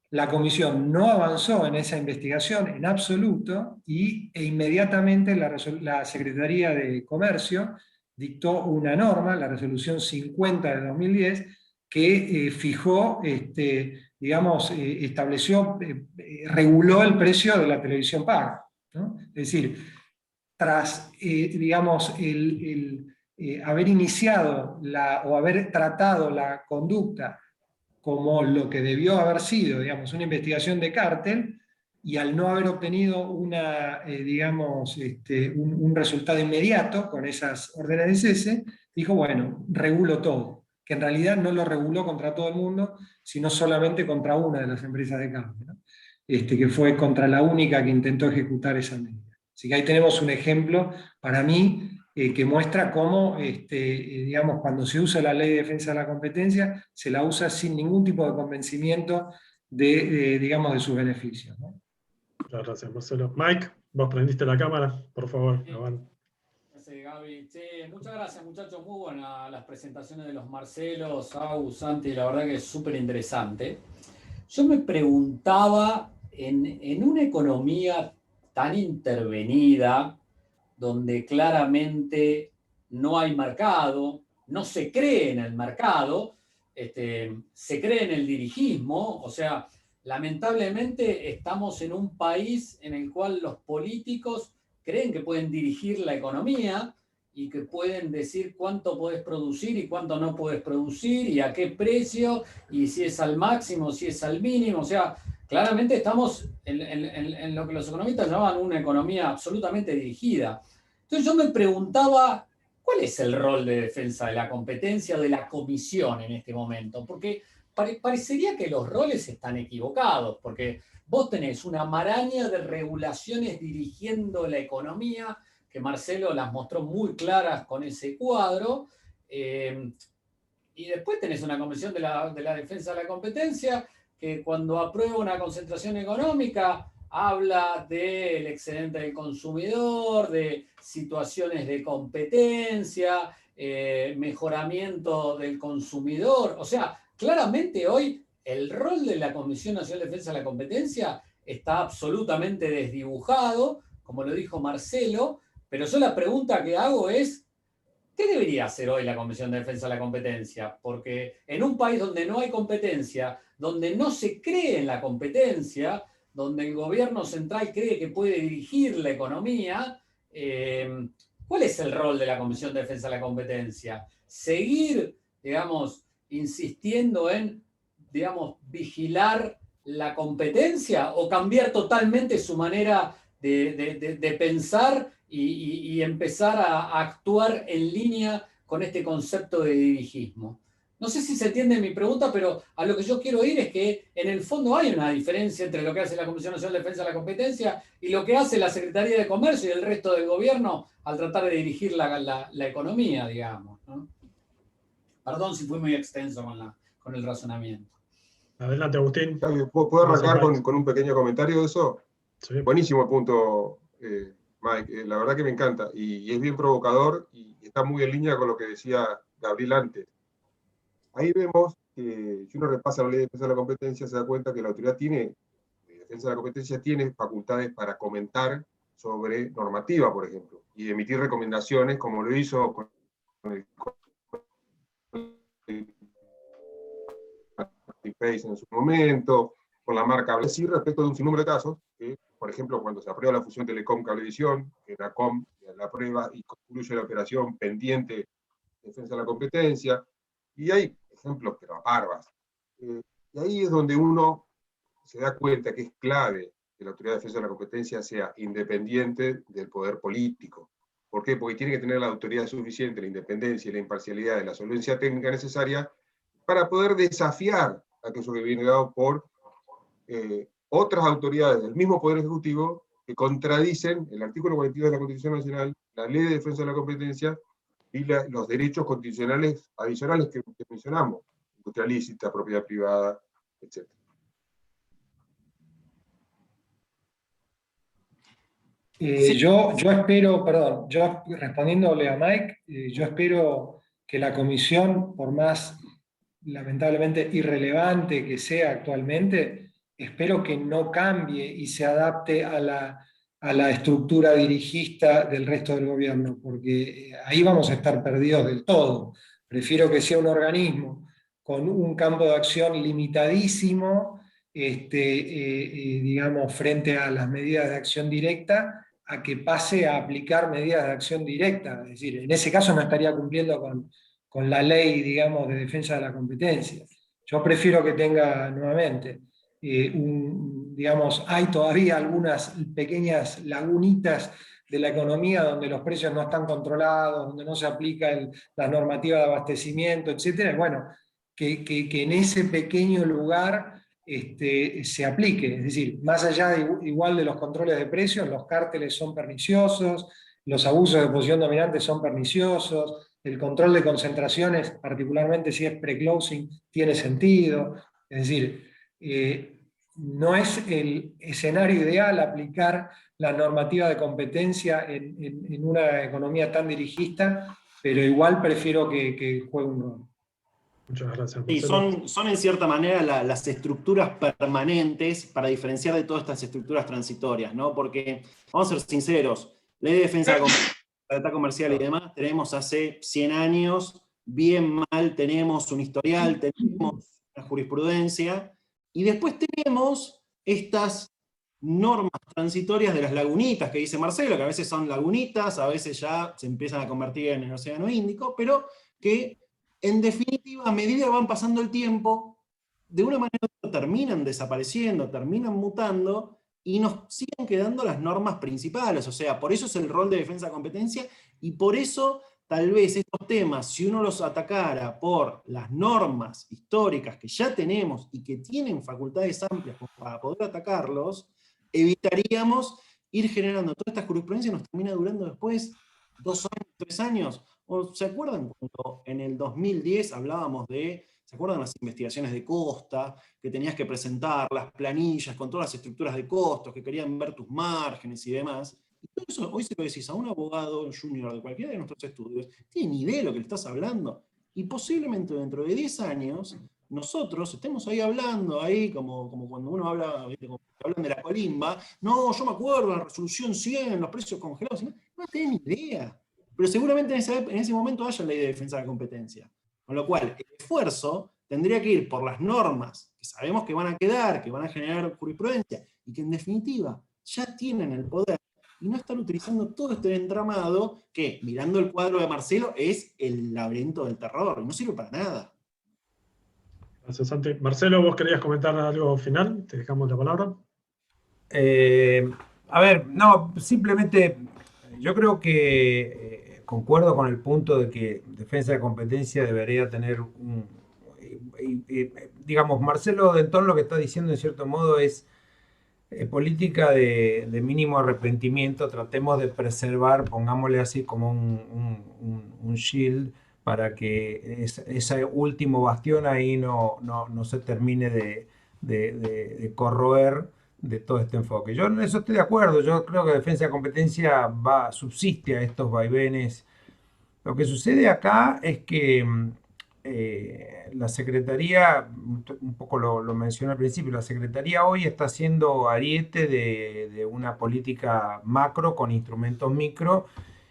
S4: La comisión no avanzó en esa investigación en absoluto e inmediatamente la Secretaría de Comercio dictó una norma, la resolución 50 de 2010, que fijó, digamos, estableció, reguló el precio de la televisión paga, ¿no? Es decir, tras, digamos, haber iniciado o haber tratado la conducta como lo que debió haber sido, digamos, una investigación de cártel, y al no haber obtenido digamos, un resultado inmediato con esas órdenes de cese, dijo, bueno, regulo todo, que en realidad no lo reguló contra todo el mundo, sino solamente contra una de las empresas de cable, ¿no? Que fue contra la única que intentó ejecutar esa medida. Así que ahí tenemos un ejemplo, para mí, que muestra cómo, digamos, cuando se usa la ley de defensa de la competencia, se la usa sin ningún tipo de convencimiento digamos, de sus beneficios, ¿no?
S1: Muchas gracias, Marcelo. Mike, vos prendiste la cámara, por favor.
S6: Gracias, Gaby. Muchas gracias, muchachos. Muy buenas las presentaciones de los Marcelos, Sau, Santi, la verdad que es súper interesante. Yo me preguntaba, en una economía tan intervenida, donde claramente no hay mercado, no se cree en el mercado, se cree en el dirigismo, o sea, lamentablemente estamos en un país en el cual los políticos creen que pueden dirigir la economía y que pueden decir cuánto podés producir y cuánto no podés producir y a qué precio y si es al máximo, si es al mínimo, o sea, claramente estamos en lo que los economistas llaman una economía absolutamente dirigida. Entonces yo me preguntaba, ¿cuál es el rol de defensa de la competencia o de la comisión en este momento? Porque parecería que los roles están equivocados, porque vos tenés una maraña de regulaciones dirigiendo la economía, que Marcelo las mostró muy claras con ese cuadro, y después tenés una comisión de la defensa de la competencia, que cuando aprueba una concentración económica habla del excedente del consumidor, de situaciones de competencia, mejoramiento del consumidor. O sea, claramente hoy el rol de la Comisión Nacional de Defensa de la Competencia está absolutamente desdibujado, como lo dijo Marcelo, pero yo la pregunta que hago es, ¿qué debería hacer hoy la Comisión de Defensa de la Competencia? Porque en un país donde no hay competencia, donde no se cree en la competencia, donde el gobierno central cree que puede dirigir la economía, ¿cuál es el rol de la Comisión de Defensa de la Competencia? ¿Seguir, digamos, insistiendo en, digamos, vigilar la competencia o cambiar totalmente su manera de pensar y empezar a actuar en línea con este concepto de dirigismo? No sé si se entiende mi pregunta, pero a lo que yo quiero ir es que en el fondo hay una diferencia entre lo que hace la Comisión Nacional de Defensa de la Competencia y lo que hace la Secretaría de Comercio y el resto del gobierno al tratar de dirigir la economía, digamos, ¿no? Perdón si fui muy extenso con el razonamiento.
S1: Adelante, Agustín.
S5: ¿Puedo arrancar con un pequeño comentario de eso?
S1: Sí.
S5: Buenísimo el punto, Mike. La verdad que me encanta. Y es bien provocador y está muy en línea con lo que decía Gabriel antes. Ahí vemos que si uno repasa la ley de defensa de la competencia, se da cuenta que la autoridad de defensa de la competencia tiene facultades para comentar sobre normativa, por ejemplo, y emitir recomendaciones, como lo hizo con el Face en su momento, con la marca sí, respecto de un sinnúmero de casos, que, por ejemplo, cuando se aprueba la fusión Telecom-Cablevisión, que la COM la prueba y concluye la operación pendiente de defensa de la competencia, y hay ejemplos, pero barbas. Y ahí es donde uno se da cuenta que es clave que la Autoridad de Defensa de la Competencia sea independiente del poder político. ¿Por qué? Porque tiene que tener la autoridad suficiente, la independencia y la imparcialidad y la solvencia técnica necesaria para poder desafiar aquello que viene dado por otras autoridades del mismo Poder Ejecutivo que contradicen el artículo 42 de la Constitución Nacional, la Ley de Defensa de la Competencia y los derechos constitucionales adicionales que mencionamos, industria lícita, propiedad privada, etc.
S4: Yo espero, perdón, yo respondiéndole a Mike, yo espero que la comisión, por más lamentablemente irrelevante que sea actualmente, espero que no cambie y se adapte a la estructura dirigista del resto del gobierno, porque ahí vamos a estar perdidos del todo. Prefiero que sea un organismo con un campo de acción limitadísimo, digamos, frente a las medidas de acción directa, a que pase a aplicar medidas de acción directa. Es decir, en ese caso no estaría cumpliendo con la ley, digamos, de defensa de la competencia. Yo prefiero que tenga nuevamente, digamos, hay todavía algunas pequeñas lagunitas de la economía donde los precios no están controlados, donde no se aplica la normativa de abastecimiento, etc. Bueno, que en ese pequeño lugar se aplique. Es decir, más allá igual de los controles de precios, los cárteles son perniciosos, los abusos de posición dominante son perniciosos, el control de concentraciones, particularmente si es pre-closing, tiene sentido. Es decir, no es el escenario ideal aplicar la normativa de competencia en una economía tan dirigista, pero igual prefiero que juegue un rol.
S1: Muchas gracias.
S3: Sí, son en cierta manera las estructuras permanentes para diferenciar de todas estas estructuras transitorias, ¿no? Porque, vamos a ser sinceros, ley de defensa de la libertad comercial y demás, tenemos hace 100 años, bien mal, tenemos un historial, tenemos una jurisprudencia, y después tenemos estas normas transitorias de las lagunitas que dice Marcelo, que a veces son lagunitas, a veces ya se empiezan a convertir en el Océano Índico, pero que en definitiva, a medida que van pasando el tiempo, de una manera u otra terminan desapareciendo, terminan mutando, y nos siguen quedando las normas principales. O sea, por eso es el rol de defensa de competencia, y por eso tal vez estos temas, si uno los atacara por las normas históricas que ya tenemos y que tienen facultades amplias para poder atacarlos, evitaríamos ir generando toda esta jurisprudencia y nos termina durando después 2 años, 3 años. ¿Se acuerdan cuando en el 2010 hablábamos ¿se acuerdan las investigaciones de costa? Que tenías que presentar las planillas con todas las estructuras de costos, que querían ver tus márgenes y demás. Y todo eso hoy se lo decís a un abogado junior de cualquiera de nuestros estudios, tiene ni idea de lo que le estás hablando. Y posiblemente dentro de 10 años, nosotros estemos ahí hablando, ahí como cuando uno habla, ¿viste? Como que hablan de la colimba, no, yo me acuerdo, la resolución 100, los precios congelados, no tienen ni idea. Pero seguramente en ese momento haya ley de defensa de la competencia. Con lo cual, el esfuerzo tendría que ir por las normas que sabemos que van a quedar, que van a generar jurisprudencia, y que en definitiva ya tienen el poder, y no están utilizando todo este entramado que, mirando el cuadro de Marcelo, es el laberinto del terror, y no sirve para nada.
S1: Gracias, Santi. Marcelo, ¿vos querías comentar algo final? Te dejamos la palabra.
S2: A ver, no, simplemente yo creo que concuerdo con el punto de que defensa de competencia debería tener digamos, Marcelo Dentón lo que está diciendo en cierto modo es política de mínimo arrepentimiento, tratemos de preservar, pongámosle así como un shield para que ese último bastión ahí no se termine de corroer de todo este enfoque. Yo en eso estoy de acuerdo, yo creo que defensa de competencia subsiste a estos vaivenes. Lo que sucede acá es que la Secretaría, un poco lo mencioné al principio, la Secretaría hoy está siendo ariete de una política macro con instrumentos micro,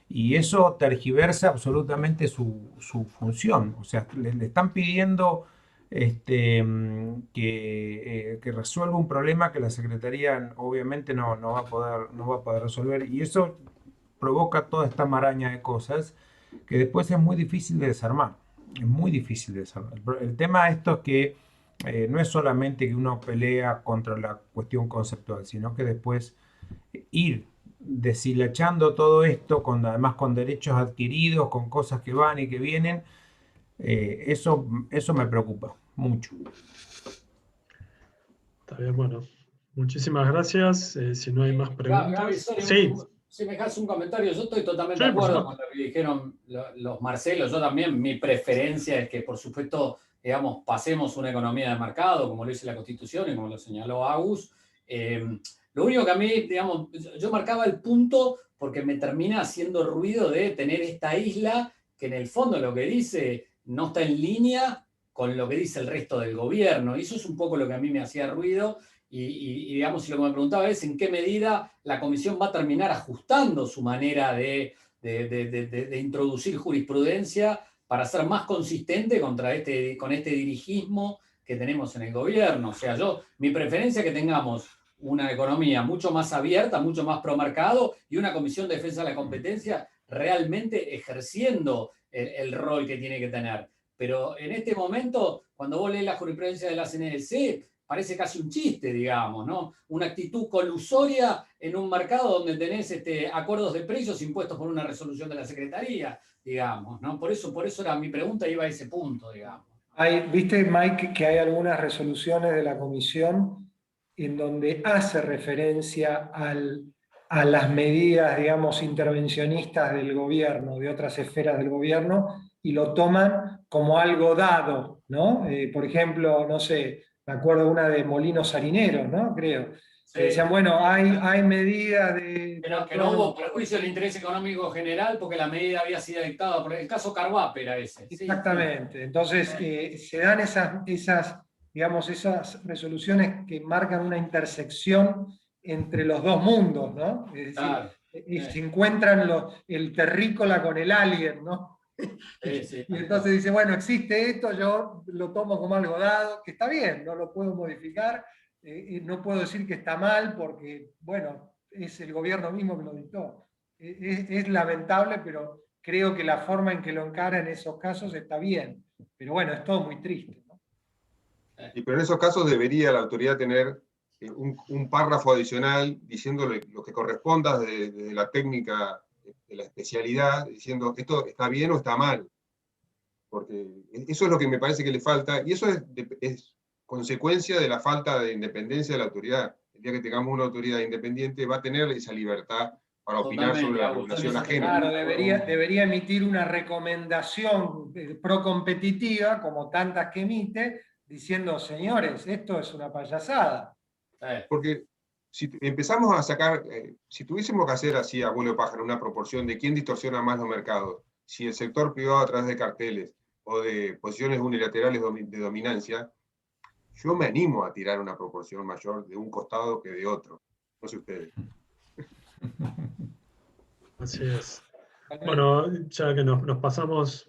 S2: y eso tergiversa absolutamente su función. O sea, le están pidiendo que resuelva un problema que la Secretaría obviamente no va a poder resolver, y eso provoca toda esta maraña de cosas que después es muy difícil de desarmar. Es muy difícil de desarmar. El tema esto es que no es solamente que uno pelea contra la cuestión conceptual, sino que después ir deshilachando todo esto, además con derechos adquiridos, con cosas que van y que vienen, eso me preocupa mucho.
S1: Está bien, bueno. Muchísimas gracias. Si no hay más preguntas.
S6: Gaby, sorry,
S1: sí.
S6: Si me dejas un comentario, yo estoy totalmente
S1: Sí,
S6: de acuerdo con lo que dijeron los Marcelos. Yo también, mi preferencia es que, por supuesto, digamos, pasemos una economía de mercado, como lo dice la Constitución y como lo señaló Agus. Lo único que a mí, digamos, yo marcaba el punto porque me termina haciendo ruido de tener esta isla que en el fondo lo que dice no está en línea con lo que dice el resto del gobierno. Y eso es un poco lo que a mí me hacía ruido. Y digamos, si lo que me preguntaba es en qué medida la Comisión va a terminar ajustando su manera de introducir jurisprudencia para ser más consistente con este dirigismo que tenemos en el gobierno. O sea, mi preferencia es que tengamos una economía mucho más abierta, mucho más pro mercado y una Comisión de Defensa de la Competencia realmente ejerciendo el rol que tiene que tener. Pero en este momento, cuando vos lees la jurisprudencia de la CNDC, parece casi un chiste, digamos, ¿no? Una actitud colusoria en un mercado donde tenés acuerdos de precios impuestos por una resolución de la Secretaría, digamos, ¿no? Por eso era mi pregunta, iba a ese punto, digamos.
S4: ¿Viste, Mike, que hay algunas resoluciones de la Comisión en donde hace referencia a las medidas, digamos, intervencionistas del gobierno, de otras esferas del gobierno, y lo toman como algo dado, ¿no? Por ejemplo, no sé, me acuerdo una de Molinos Harineros, ¿no? Creo.
S6: Sí.
S4: Decían, bueno, hay medidas de...
S6: Que no hubo perjuicio del interés económico general porque la medida había sido dictada por el caso Carvape, era ese.
S4: Exactamente. Sí. Entonces, se dan esas resoluciones que marcan una intersección entre los dos mundos, ¿no? Es decir,
S6: claro.
S4: Se encuentran el terrícola con el alien, ¿no?
S6: Sí.
S4: Y entonces dice, bueno, existe esto, yo lo tomo como algo dado, que está bien, no lo puedo modificar, no puedo decir que está mal porque, bueno, es el gobierno mismo que lo dictó. Es lamentable, pero creo que la forma en que lo encara en esos casos está bien. Pero bueno, es todo muy triste, ¿no?
S5: Pero en esos casos debería la autoridad tener un párrafo adicional diciendo lo que corresponda desde la técnica, de la especialidad, diciendo esto está bien o está mal. Porque eso es lo que me parece que le falta, y eso es consecuencia de la falta de independencia de la autoridad. El día que tengamos una autoridad independiente va a tener esa libertad para opinar sobre la regulación ajena.
S4: Claro, debería emitir una recomendación pro-competitiva, como tantas que emite, diciendo, señores, esto es una payasada.
S5: Porque si empezamos a sacar, si tuviésemos que hacer así, abuelo pájaro, una proporción de quién distorsiona más los mercados, si el sector privado a través de carteles o de posiciones unilaterales de dominancia, yo me animo a tirar una proporción mayor de un costado que de otro. No sé ustedes.
S1: Así es. Bueno, ya que nos pasamos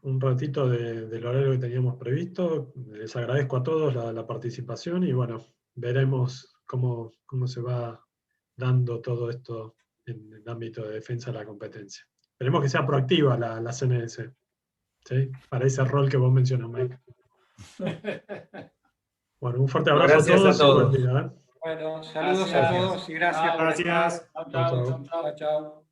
S1: un ratito del horario que teníamos previsto, les agradezco a todos la participación y bueno, veremos cómo se va dando todo esto en el ámbito de defensa de la competencia. Esperemos que sea proactiva la CNDC, ¿sí? Para ese rol que vos mencionas, Mike. Bueno, un fuerte abrazo
S2: Gracias
S1: a todos. Y buen día,
S4: Bueno, saludos a todos y gracias por estar.
S6: Chao.
S4: Chao.